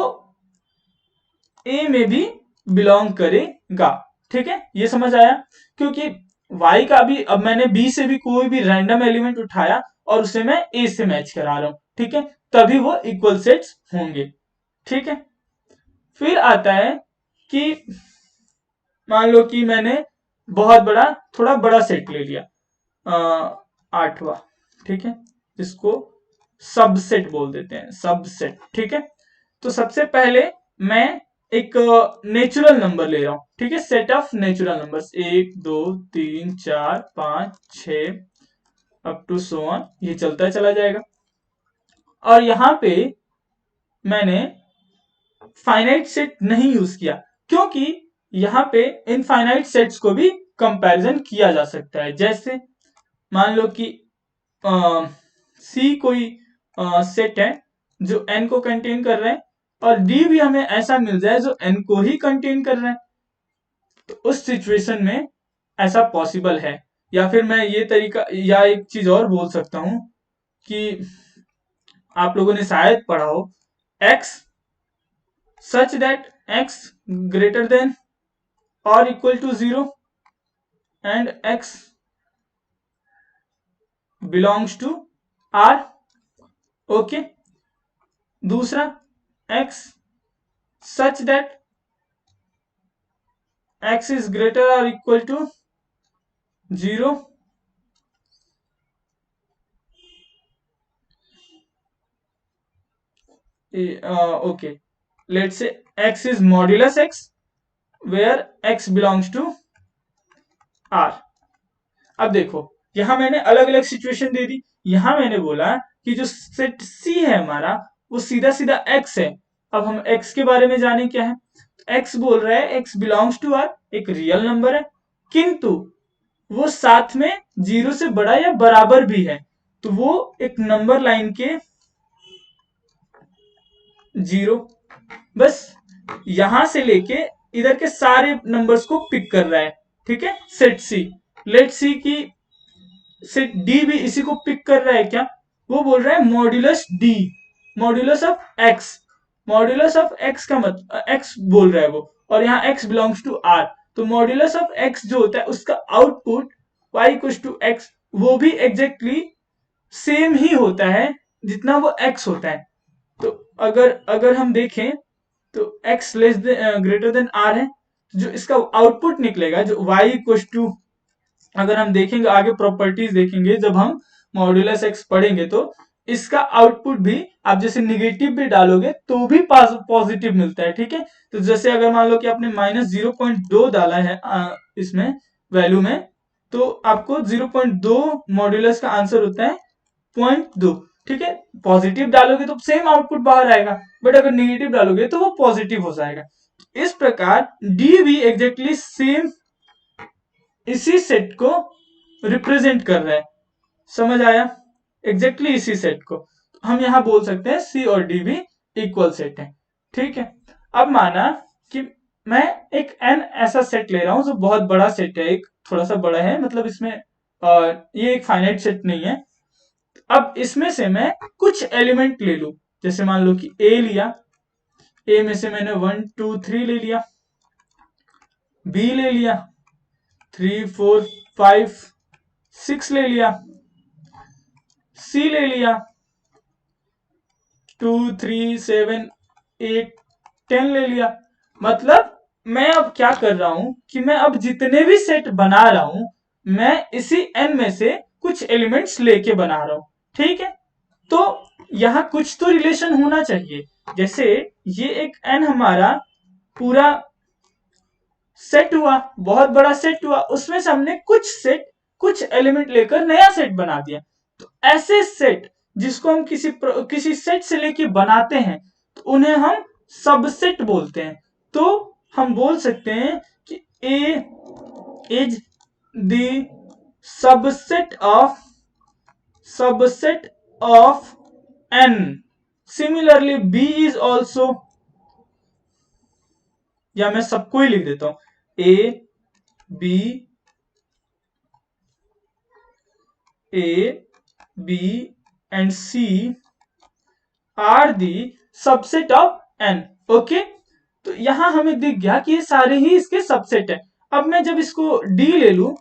A में भी बिलोंग करेगा। ठीक है, ये समझ आया? क्योंकि y का भी, अब मैंने B से भी कोई भी रैंडम एलिमेंट उठाया और उसे मैं A से मैच करा रहा हूं, ठीक है, तभी वो इक्वल सेट्स होंगे। ठीक है, फिर आता है कि मान लो कि मैंने बहुत बड़ा, थोड़ा बड़ा सेट ले लिया, 8वां, ठीक है, इसको सबसेट बोल देते हैं, सबसेट। ठीक है, तो सबसे पहले मैं एक नेचुरल नंबर ले रहा हूं, ठीक है, set of natural numbers 1 2 3 4 5 6 up to so on, ये चलता चला जाएगा। और यहां पे मैंने फाइनाइट सेट नहीं यूज किया, क्योंकि यहां पे इनफाइनाइट सेट्स को भी कंपैरिजन किया जा सकता है। जैसे मान लो कि सी कोई सेट है जो n को कंटेन कर रहा है और d भी हमें ऐसा मिल जाए जो n को ही कंटेन कर रहा है, तो उस सिचुएशन में ऐसा पॉसिबल है। या फिर मैं ये तरीका, या एक चीज और बोल सकता हूं कि आप लोगों ने शायद पढ़ा हो x such that x greater than or equal to 0 and x belongs to R। Okay, दूसरा x such that x is greater or equal to 0 okay, let's say x is modulus x where x belongs to R। अब देखो, यहां मैंने अलग अलग सिचुएशन दे दी। यहां मैंने बोला कि जो सेट C है हमारा वो सीधा सीधा x है। अब हम x के बारे में जाने क्या है, x बोल रहा है x बिलोंग्स टू R, एक रियल नंबर है, किंतु वो साथ में 0 से बड़ा या बराबर भी है, तो वो एक नंबर लाइन के 0, बस यहां से लेके इधर के सारे नंबर्स को पिक कर रहा है। ठीक है, सेट C, लेट सी की सेट D भी इसी को पिक कर रहा है क्या, वो बोल रहा है modulus D, modulus of x, modulus of x का मतलब x बोल रहा है वो, और यहाँ x बिलोंग्स टू R, तो मॉड्यूलस ऑफ x जो होता है उसका output y equals to x, वो भी एग्जैक्टली सेम ही होता है जितना वो x होता है। तो अगर हम देखें तो x less greater than R है, जो इसका आउटपुट निकलेगा जो y इक्वल्स टू, अगर हम देखेंगे आगे प्रॉपर्टीज देखेंगे जब हम मॉड्यूलस एक्स पढ़ेंगे तो इसका आउटपुट भी आप जैसे निगेटिव भी डालोगे तो भी पॉजिटिव मिलता है, ठीक है। तो जैसे अगर मान लो कि आपने -0.2 डाला है इसमें वैल्यू में, तो आपको 0.2 मॉड्यूलस का आंसर होता है 0.2, ठीक है। पॉजिटिव डालोगे तो सेम आउटपुट बाहर आएगा, बट अगर निगेटिव डालोगे तो वो पॉजिटिव हो जाएगा। इस प्रकार डी भी एग्जैक्टली सेम इसी सेट को रिप्रेजेंट कर रहा है, समझ आया? एग्जैक्टली इसी सेट को हम यहां बोल सकते हैं सी और डी भी इक्वल सेट है, ठीक है। अब माना कि मैं एक एन ऐसा सेट ले रहा हूं जो बहुत बड़ा सेट है, एक थोड़ा सा बड़ा है, मतलब इसमें ये एक फाइनाइट सेट नहीं है। अब इसमें से मैं कुछ एलिमेंट ले लू, जैसे मान लो कि ए लिया, ए में से मैंने 1 2 3 ले लिया, बी ले लिया 3 4 5 6 ले लिया, सी ले लिया 2 3 7 8 10 ले लिया। मतलब मैं अब क्या कर रहा हूं कि मैं अब जितने भी सेट बना रहा हूं मैं इसी एन में से कुछ एलिमेंट्स लेके बना रहा हूं, ठीक है। तो यहां कुछ तो रिलेशन होना चाहिए, जैसे ये एक एन हमारा पूरा सेट हुआ, बहुत बड़ा सेट हुआ, उसमें से हमने कुछ एलिमेंट लेकर नया सेट बना दिया। तो ऐसे सेट जिसको हम किसी सेट से लेके बनाते हैं तो उन्हें हम सबसेट बोलते हैं। तो हम बोल सकते हैं कि A is the subset of N. Similarly B is also, या मैं सबको ही लिख देता हूं, A B and C are the subset of N, okay. तो यहां हमें दिख गया कि ये सारे ही इसके सबसेट है। अब मैं जब इसको डी ले लू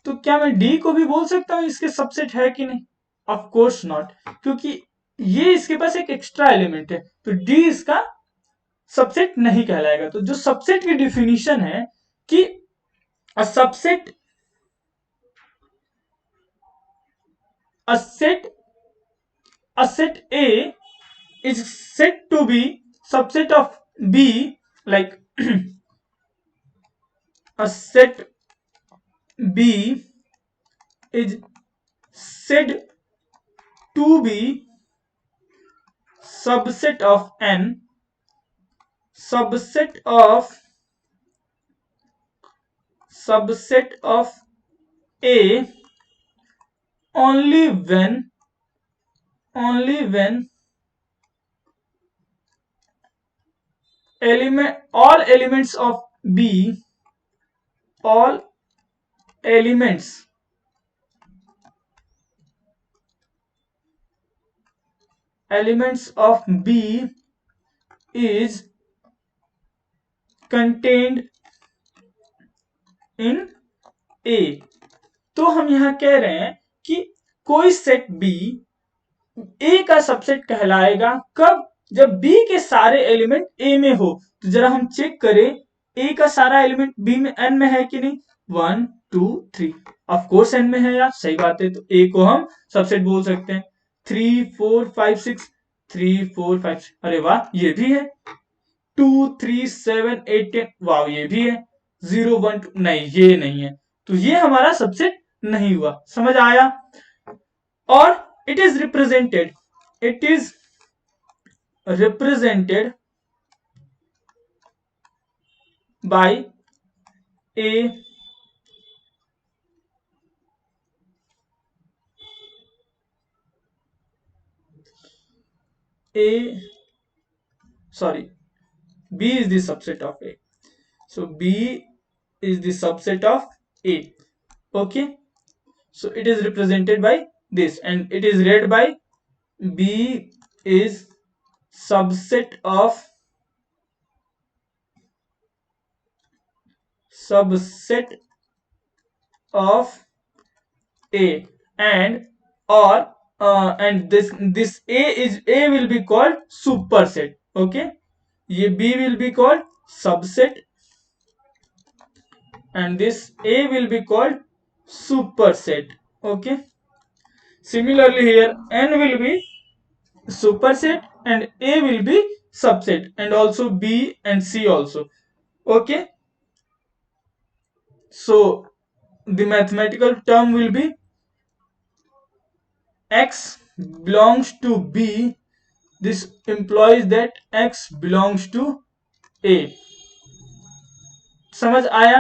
तो क्या मैं डी को भी बोल सकता हूं इसके सबसेट है कि नहीं? ऑफ कोर्स नॉट, क्योंकि ये इसके पास एक एक्स्ट्रा एलिमेंट है, तो डी इसका सबसेट नहीं कहलाएगा। तो जो सबसेट की डिफिनीशन है कि a subset a set A is said to be subset of B, like a set B is said to be subset of N, subset of A only when all elements of B is contained in A। तो हम यहां कह रहे हैं कि कोई सेट B A का सबसेट कहलाएगा कब? जब B के सारे एलिमेंट A में हो। तो जरा हम चेक करें A का सारा एलिमेंट B में N में है कि नहीं? 1 2 3, ऑफ कोर्स N में है यार, सही बात है। तो A को हम सबसेट बोल सकते हैं। 3 4 5 6 3 4 5, अरे वाह ये भी है। 2 3 7 8 10, वाह ये भी है। 0 1 2, नहीं ये नहीं है, तो ये हमारा सबसेट नहीं हुआ, समझ आया? और it is represented by A sorry, B is the subset of A, so B is the subset of A, okay. So it is represented by this, and it is read by B is subset of A, and this A will be called superset, okay. ये B will be called subset and this A will be called superset, okay. Similarly here N will be superset and A will be subset, and also B and C also. Okay, so the mathematical term will be X belongs to B. This implies that X belongs to A. समझ आया?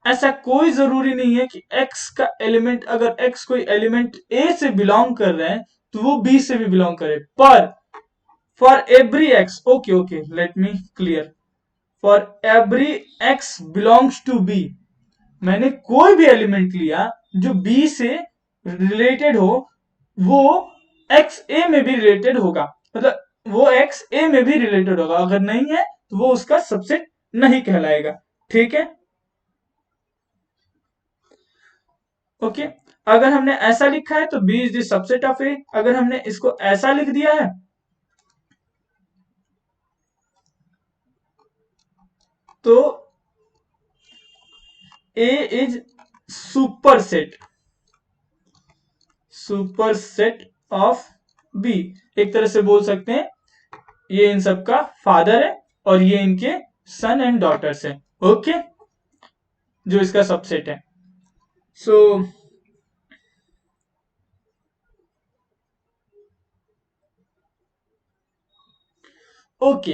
ऐसा कोई जरूरी नहीं है कि X का एलिमेंट, अगर X कोई एलिमेंट A से बिलोंग कर रहे हैं तो वो B से भी बिलोंग करे, पर for every X, okay let me clear, for every X belongs to B, मैंने कोई भी एलिमेंट लिया जो B से रिलेटेड हो, वो X A में भी रिलेटेड होगा, मतलब वो X A में भी रिलेटेड होगा, अगर नहीं है तो वो उसका सबसेट नहीं कहलाएगा। ठीक है, ओके। अगर हमने ऐसा लिखा है तो B is the subset of A, अगर हमने इसको ऐसा लिख दिया है तो A is superset of B। एक तरह से बोल सकते हैं ये इन सब का फादर है और ये इनके सन एंड डॉटर्स है, ओके, जो इसका सबसेट है। सो ओके,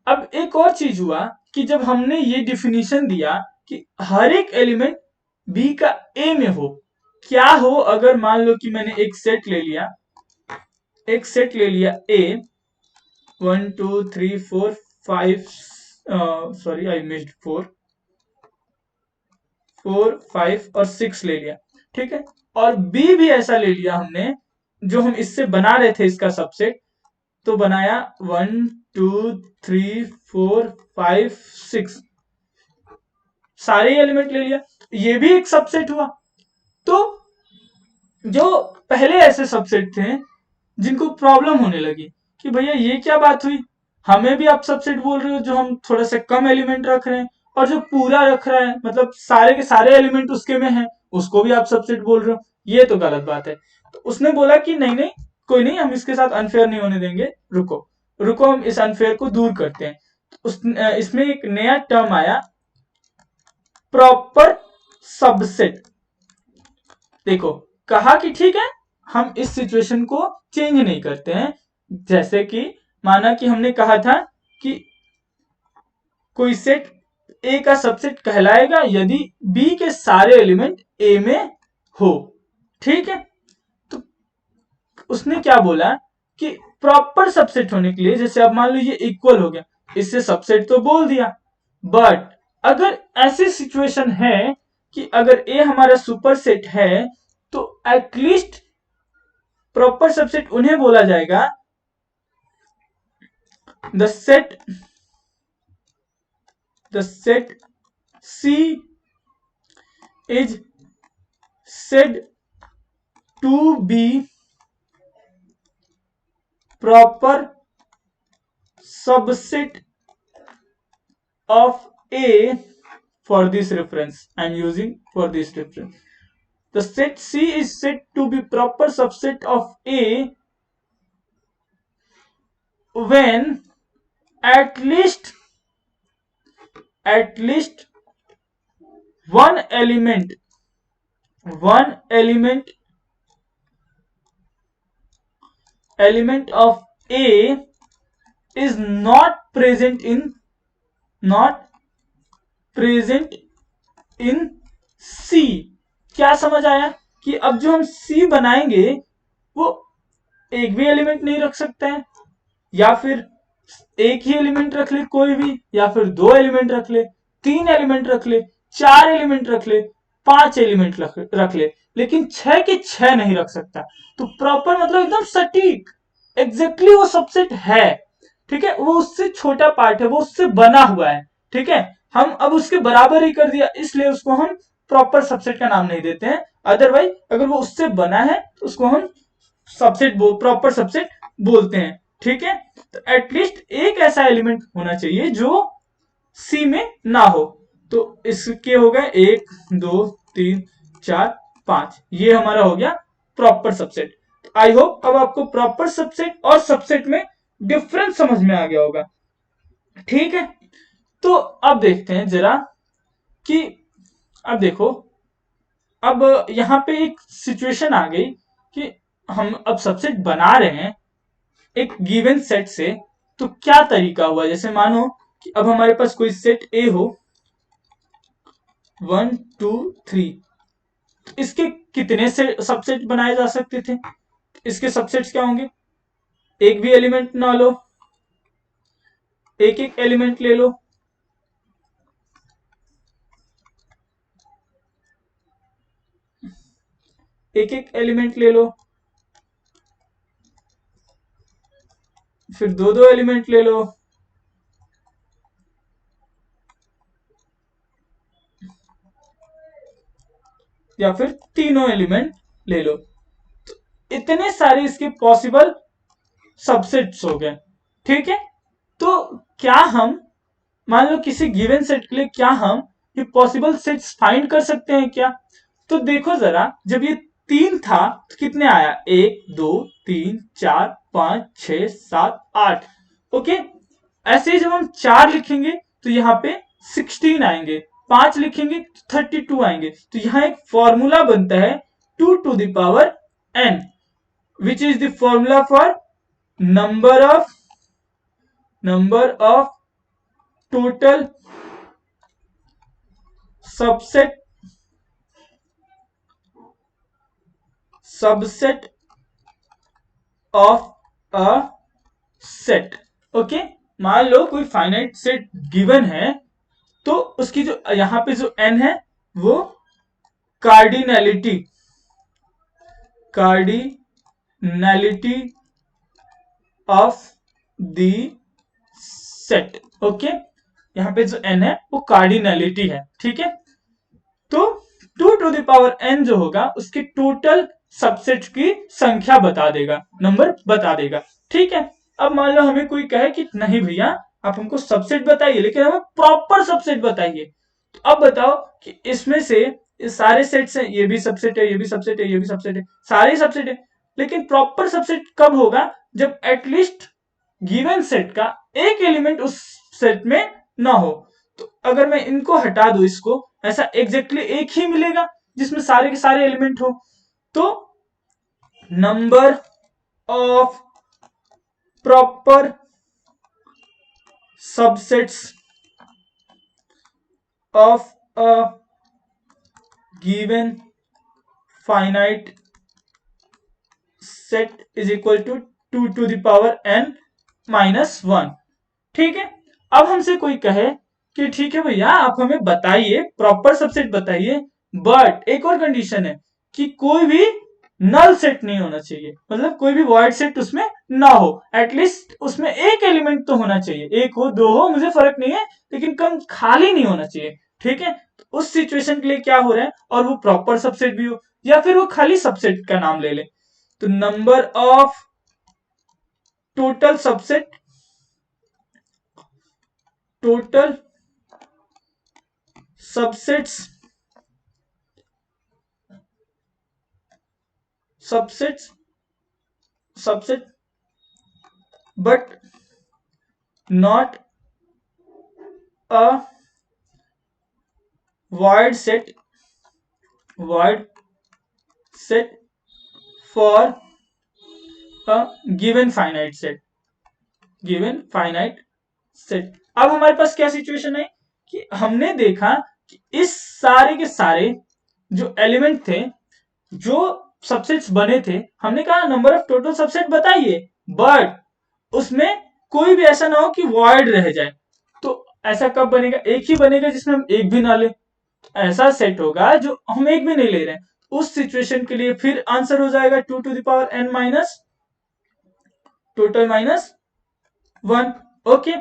अब एक और चीज हुआ कि जब हमने ये डिफिनीशन दिया कि हर एक एलिमेंट बी का ए में हो, क्या हो अगर मान लो कि मैंने एक सेट ले लिया ए 1 2 3 4 5 सॉरी आई मिस्ड 4 5 और 6 ले लिया, ठीक है, और बी भी ऐसा ले लिया हमने जो हम इससे बना रहे थे इसका सबसेट, तो बनाया 1 2 3 4 5 6, सारे एलिमेंट ले लिया, ये भी एक सबसेट हुआ। तो जो पहले ऐसे सबसेट थे जिनको प्रॉब्लम होने लगी कि भैया ये क्या बात हुई, हमें भी आप सबसेट बोल रहे हो जो हम थोड़ा सा कम एलिमेंट रख रहे हैं, और जो पूरा रख रहा है मतलब सारे के सारे एलिमेंट उसके में हैं उसको भी आप सबसेट बोल रहे हो, ये तो गलत बात है। तो उसने बोला कि नहीं नहीं कोई नहीं, हम इसके साथ अनफेयर नहीं होने देंगे, रुको रुको हम इस अनफेयर को दूर करते हैं। इसमें एक नया टर्म आया, प्रॉपर सबसेट। देखो कहा कि ठीक है हम इस सिचुएशन को चेंज नहीं करते हैं, जैसे कि माना कि हमने कहा था कि कोई सेट ए का सबसेट कहलाएगा यदि बी के सारे एलिमेंट ए में हो, ठीक है। तो उसने क्या बोला कि प्रॉपर सबसेट होने के लिए, जैसे अब मान लो ये इक्वल हो गया, इससे सबसेट तो बोल दिया, बट अगर ऐसी सिचुएशन है कि अगर ए हमारा सुपर सेट है तो एटलीस्ट प्रॉपर सबसेट उन्हें बोला जाएगा the set C is said to be proper subset of A for this reference. I am using for this reference. The set C is said to be proper subset of A when at least one element of A is not present in C। क्या समझ आया कि अब जो हम C बनाएंगे वो एक भी एलिमेंट नहीं रख सकते हैं, या फिर एक ही एलिमेंट रख ले कोई भी, या फिर 2 एलिमेंट रख ले, 3 एलिमेंट रख ले, 4 एलिमेंट रख ले, 5 एलिमेंट रख ले, लेकिन 6 के 6 नहीं रख सकता। तो प्रॉपर मतलब एकदम सटीक एग्जैक्टली वो सबसेट है, ठीक है, वो उससे छोटा पार्ट है, वो उससे बना हुआ है, ठीक है, हम अब उसके बराबर ही कर दिया, इसलिए उसको हम प्रॉपर सबसेट का नाम नहीं देते हैं। अदरवाइज अगर वो उससे बना है तो उसको हम प्रॉपर सबसेट बोलते हैं, ठीक है। तो एटलीस्ट एक ऐसा एलिमेंट होना चाहिए जो सी में ना हो। तो इसके हो गए 1 2 3 4 5, ये हमारा हो गया प्रॉपर सबसेट। आई होप अब आपको प्रॉपर सबसेट और सबसेट में डिफरेंस समझ में आ गया होगा। ठीक है, तो अब देखते हैं जरा कि अब देखो, अब यहां पे एक सिचुएशन आ गई कि हम अब सबसेट बना रहे हैं एक गिवन सेट से। तो क्या तरीका हुआ, जैसे मानो कि अब हमारे पास कोई सेट ए हो 1 2 3, तो इसके कितने से सबसेट बनाए जा सकते थे? इसके सबसेट्स क्या होंगे? एक भी एलिमेंट ना लो, एक एक एलिमेंट ले लो, एक एक एलिमेंट ले लो, फिर दो दो एलिमेंट ले लो, या फिर तीनों एलिमेंट ले लो। तो इतने सारे इसके पॉसिबल सबसेट्स हो गए। ठीक है, तो क्या हम मान लो किसी गिवन सेट के लिए क्या हम ये पॉसिबल सेट्स फाइंड कर सकते हैं क्या? तो देखो जरा, जब ये 3 था तो कितने आया? 1 2 3 4 5 6 7 8। ओके, ऐसे ही जब हम 4 लिखेंगे तो यहाँ पे 16 आएंगे, 5 लिखेंगे तो 32 आएंगे। तो यहाँ एक फॉर्मूला बनता है 2 to the power n, which is the formula for number of total subset of a set. Okay, मान लो कोई फाइनाइट सेट गिवन है, तो उसकी जो यहां पे जो n है वो cardinality of the set. Okay, यहां पे जो n है वो कार्डिनैलिटी है। ठीक है, तो 2 to the power n जो होगा उसके टोटल सबसेट की संख्या बता देगा, नंबर बता देगा। ठीक है, अब मान लो हमें कोई कहे कि नहीं भैया आप हमको सबसेट बताइए, लेकिन हमें प्रॉपर सबसेट बताइए। तो अब बताओ कि इसमें से सारे सेट्स हैं, ये भी सबसेट है, ये भी सबसेट है, ये भी सबसेट है, सारे सबसेट है, लेकिन प्रॉपर सबसेट कब होगा? जब एटलीस्ट गिवन सेट का एक एलिमेंट उस सेट में ना हो। तो अगर मैं इनको हटा दूं, इसको ऐसा एग्जैक्टली एक ही मिलेगा जिसमें सारे के सारे एलिमेंट हो। तो number of proper subsets of a given finite set is equal to 2 to the power n minus 1। ठीक है, अब हमसे कोई कहे कि ठीक है भैया आप हमें बताइए, प्रॉपर सबसेट बताइए, बट एक और कंडीशन है कि कोई भी नल सेट नहीं होना चाहिए, मतलब कोई भी वॉइड सेट उसमें ना हो, एटलीस्ट उसमें एक एलिमेंट तो होना चाहिए, एक हो दो हो मुझे फर्क नहीं है, लेकिन कम खाली नहीं होना चाहिए। ठीक है, तो उस सिचुएशन के लिए क्या हो रहा है, और वो प्रॉपर सबसेट भी हो या फिर वो खाली सबसेट का नाम ले ले। तो number of total subset, total subsets subset but not a void set for a given finite set। अब हमारे पास क्या सिचुएशन है कि हमने देखा कि इस सारे के सारे जो एलिमेंट थे, जो सबसेट्स बने थे, हमने कहा नंबर ऑफ टोटल सबसेट बताइए, बट उसमें कोई भी ऐसा ना हो कि वॉइड रह जाए। तो ऐसा कब बनेगा? एक ही बनेगा जिसमें हम एक भी ना ले। ऐसा सेट होगा जो हम एक भी नहीं ले रहे हैं, उस सिचुएशन के लिए फिर आंसर हो जाएगा 2 to the power n minus total minus 1। Okay,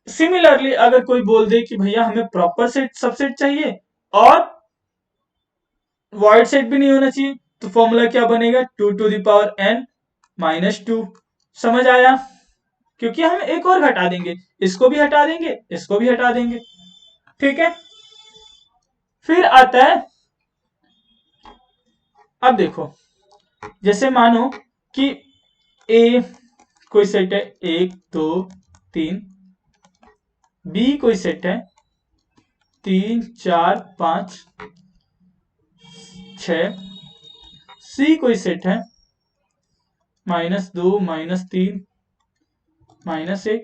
similarly अगर कोई बोल दे कि भैया हमें प्रॉपर सेट सबसेट चाहिए और वॉइड सेट भी नहीं होना चाहिए, तो फॉर्मूला क्या बनेगा? 2 to the power n minus 2। समझ आया? क्योंकि हम एक और हटा देंगे, इसको भी हटा देंगे, इसको भी हटा देंगे। ठीक है, फिर आता है, अब देखो जैसे मानो कि ए कोई सेट है 1 2 3, बी कोई सेट है 3 4 5 6, सी कोई सेट है -2 -3 -1,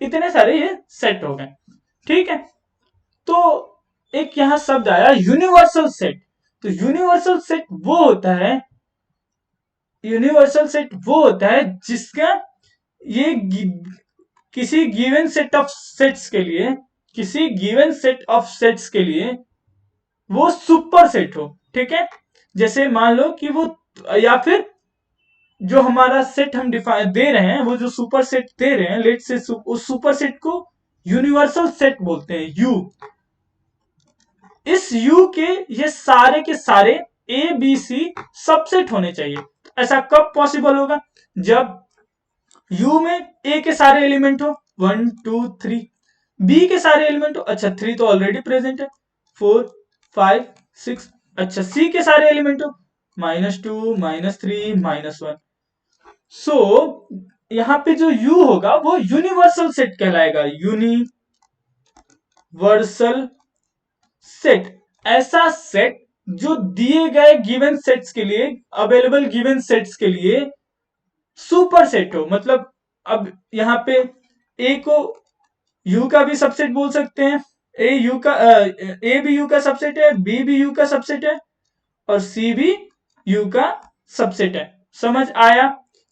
इतने सारे ये सेट हो गए। ठीक है, तो एक यहां शब्द आया यूनिवर्सल सेट। तो यूनिवर्सल सेट वो होता है, यूनिवर्सल सेट वो होता है जिसका ये किसी गिवन सेट ऑफ सेट्स के लिए, किसी गिवन सेट ऑफ सेट्स के लिए वो सुपर सेट हो। ठीक है, जैसे मान लो कि वो, या फिर जो हमारा सेट हम डिफाइन दे रहे हैं, वो जो सुपर सेट दे रहे हैं, लेट से उस सुपर सेट को यूनिवर्सल सेट बोलते हैं, यू। इस यू के ये सारे के सारे ए बी सी सबसेट होने चाहिए। ऐसा कब पॉसिबल होगा? जब यू में ए के सारे एलिमेंट हो 1 2 3, बी के सारे एलिमेंट हो, अच्छा 3 तो ऑलरेडी प्रेजेंट है, 4 5 6, अच्छा सी के सारे एलिमेंट हो -2 -3 -1। सो यहां पे जो यू होगा वो यूनिवर्सल सेट कहलाएगा, यूनिवर्सल सेट। ऐसा सेट जो दिए गए गिवन सेट्स के लिए, अवेलेबल गिवन सेट्स के लिए सुपर सेट हो। मतलब अब यहां पे ए को यू का भी सबसेट बोल सकते हैं, ए भी यू का सबसेट है, बी भी यू का सबसेट है, और सी भी यू का सबसेट है। समझ आया?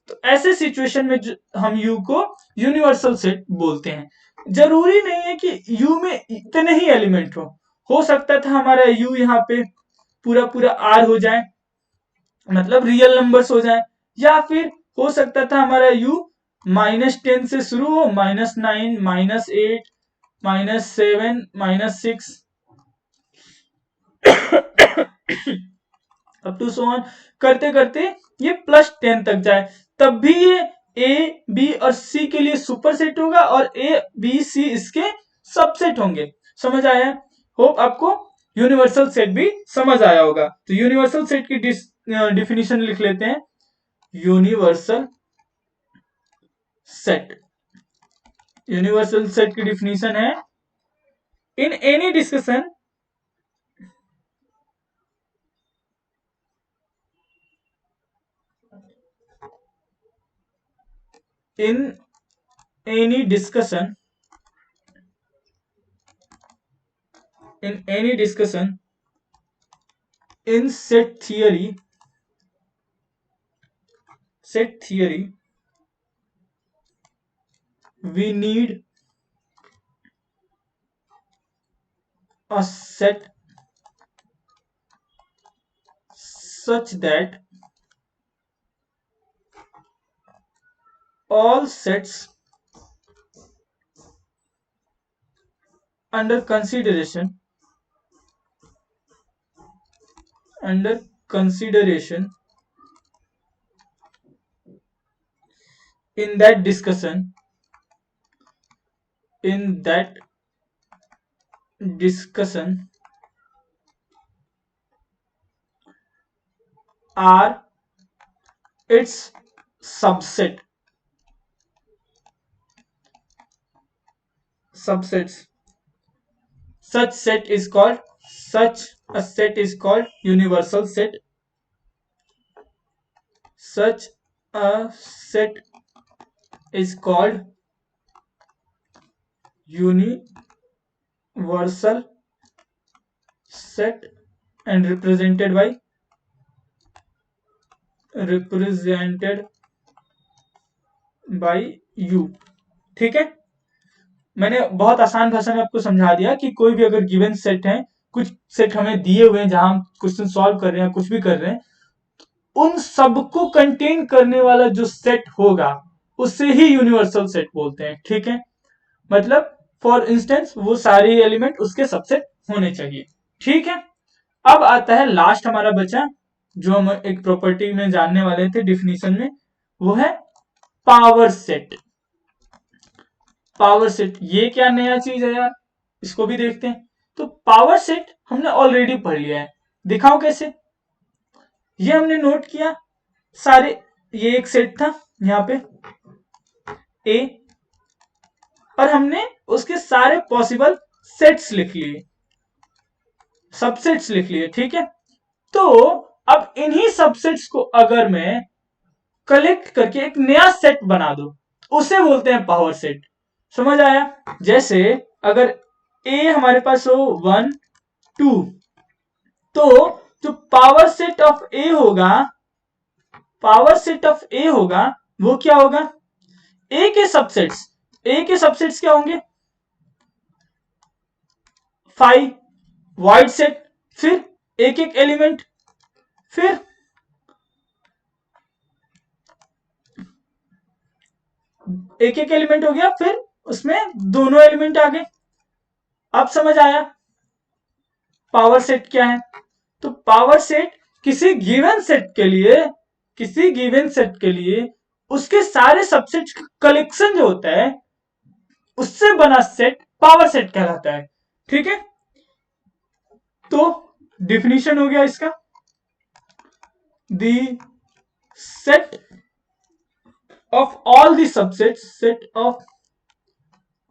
तो ऐसे सिचुएशन में हम यू को यूनिवर्सल सेट बोलते हैं। जरूरी नहीं है कि यू में इतने ही एलिमेंट हो सकता था हमारा यू यहाँ पे पूरा पूरा आर हो जाए, मतलब रियल नंबर्स हो जाए, या फिर हो सकता था हमारा यू -10 से शुरू हो, -9 -8 -7 -6 अप टू सो ऑन करते करते ये +10 तक जाए, तब भी ये ए बी और सी के लिए सुपर सेट होगा और ए बी सी इसके सबसेट होंगे। समझ आया? होप आपको यूनिवर्सल सेट भी समझ आया होगा। तो यूनिवर्सल सेट की डिफिनीशन लिख लेते हैं। यूनिवर्सल सेट, यूनिवर्सल सेट की डिफिनीशन है, in any discussion in any discussion in set theory we need a set such that all sets under consideration in that discussion are its subsets. Such a set is called universal set. Such a set is called universal set and represented by u। ठीक है, मैंने बहुत आसान भाषा में आपको समझा दिया कि कोई भी अगर गिवन सेट है, कुछ सेट हमें दिए हुए हैं जहां हम क्वेश्चन सॉल्व कर रहे हैं, कुछ भी कर रहे हैं, उन सबको कंटेन करने वाला जो सेट होगा उसे ही यूनिवर्सल सेट बोलते हैं। ठीक है, मतलब फॉर इंस्टेंस वो सारे एलिमेंट उसके सबसेट होने चाहिए। ठीक है, अब आता है लास्ट हमारा बचा, जो हम एक प्रॉपर्टी में जानने वाले थे डिफिनीशन में, वो है पावर सेट। पावर सेट ये क्या नया चीज है यार, इसको भी देखते हैं। तो पावर सेट हमने ऑलरेडी पढ़ लिया है, दिखाओ कैसे। ये हमने नोट किया सारे, ये एक सेट था यहाँ पे ए, और हमने उसके सारे पॉसिबल सेट्स लिख लिए, सबसेट्स लिख लिए, ठीक है। तो अब इन्हीं सबसेट्स को अगर मैं कलेक्ट करके एक नया सेट बना दूं, उसे बोलते हैं पावर सेट। समझ आया? जैसे अगर ए हमारे पास हो 1 2, तो जो पावर सेट ऑफ ए होगा, पावर सेट ऑफ ए होगा, वो क्या होगा? ए के सबसेट्स, ए के सबसेट्स क्या होंगे? 5 वाइड सेट, फिर एक एक एलिमेंट, फिर एक एक एलिमेंट हो गया, फिर उसमें दोनों एलिमेंट आ गए। अब समझ आया पावर सेट क्या है? तो पावर सेट किसी गिवन सेट के लिए, किसी गिवन सेट के लिए उसके सारे सबसेट का कलेक्शन जो होता है, उससे बना सेट पावर सेट कहलाता है, ठीक है। तो डिफिनीशन हो गया इसका, the set of all the subsets, set of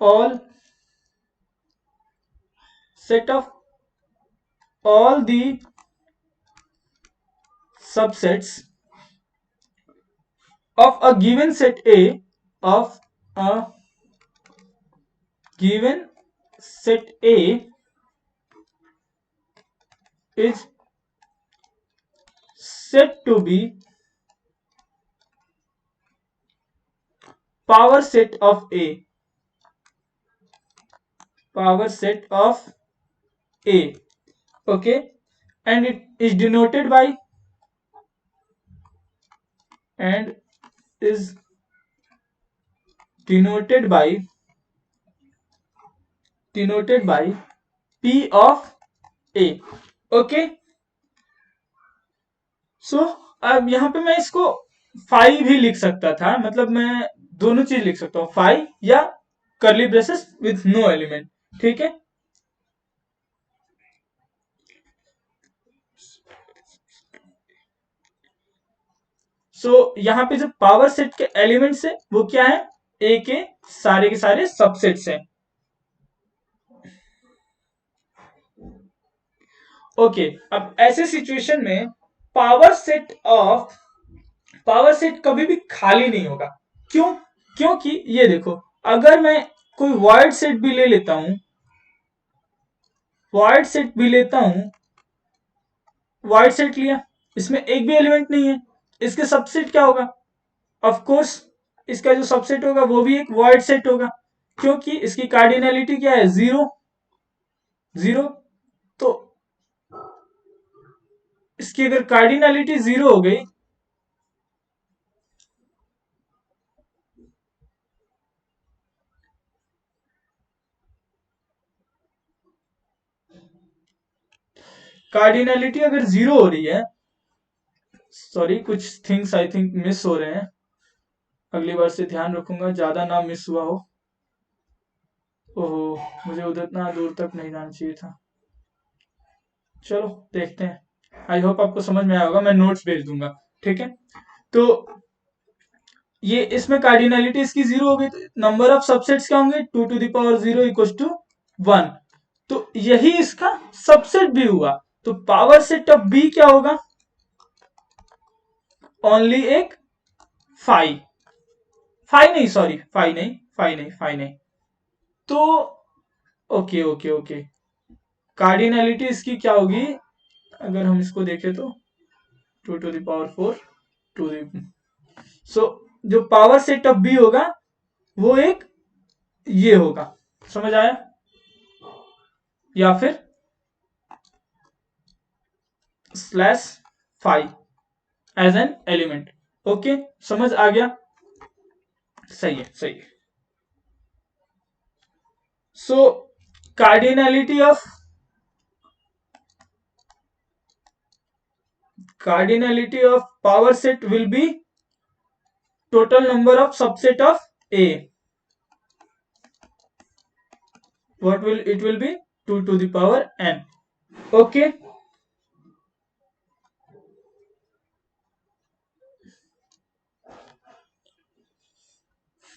all, set of all the subsets of a given set A, of a given set A is said to be power set of A, power set of A, okay, and it is denoted by, and is denoted by P of A, okay। सो अब यहाँ पे मैं इसको 5 भी लिख सकता था, मतलब मैं दोनों चीज लिख सकता हूँ, 5 या करली ब्रेसेस विथ नो एलिमेंट, ठीक है। सो यहाँ पे जो पावर सेट के एलिमेंट्स है वो क्या है? ए के सारे सबसेट्स हैं, ओके। अब ऐसे सिचुएशन में power set of, power set कभी भी खाली नहीं होगा। क्यों? क्योंकि ये देखो, अगर मैं कोई वाइड सेट भी ले लेता हूं, वाइड सेट भी लेता हूं, वाइड सेट लिया, इसमें एक भी एलिमेंट नहीं है, इसके सबसेट क्या होगा? ऑफ कोर्स इसका जो सबसेट होगा वो भी एक वाइड सेट होगा, क्योंकि इसकी कार्डिनलिटी क्या है? 0 0। तो इसकी अगर कार्डिनलिटी 0 हो गई, कार्डिनलिटी अगर 0 हो रही है, सॉरी कुछ थिंग्स आई थिंक मिस हो रहे हैं, अगली बार से ध्यान रखूंगा ज्यादा ना मिस हुआ हो। ओहो, मुझे उधर इतना दूर तक नहीं जाना चाहिए था। चलो देखते हैं, आई होप आपको समझ में आया होगा, मैं नोट्स भेज दूंगा, ठीक है। तो ये इसमें कार्डिनलिटी इसकी 0 हो गई, तो नंबर ऑफ सबसेट्स क्या होंगे? 2 to the power 0 equal to 1। तो यही इसका सबसेट भी हुआ। तो पावर सेट ऑफ बी क्या होगा? ओनली एक 5, 5 नहीं, सॉरी 5 नहीं, 5 नहीं, 5 नहीं। तो ओके ओके ओके, कार्डिनलिटी इसकी क्या होगी अगर हम इसको देखें तो 2 to the power 4 to the, so जो पावर सेट ऑफ बी होगा वो एक ये होगा, समझ आया? या फिर slash 5 as N element, okay, समझ आ गया? सही है, सही है। So cardinality of, cardinality of power set will be total number of subset of A. What will it will be? 2 to the power n, okay।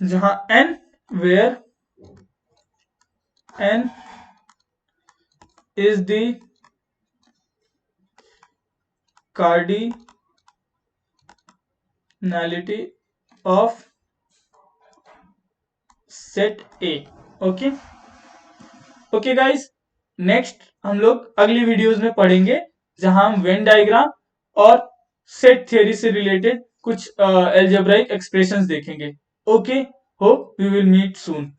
जहां n where n is the cardinality of set A। Okay okay guys, next हम लोग अगली वीडियोस में पढ़ेंगे जहां हम वेन डायग्राम और सेट थ्योरी से रिलेटेड कुछ अलजेब्राइक एक्सप्रेशंस देखेंगे। Okay, hope we will meet soon.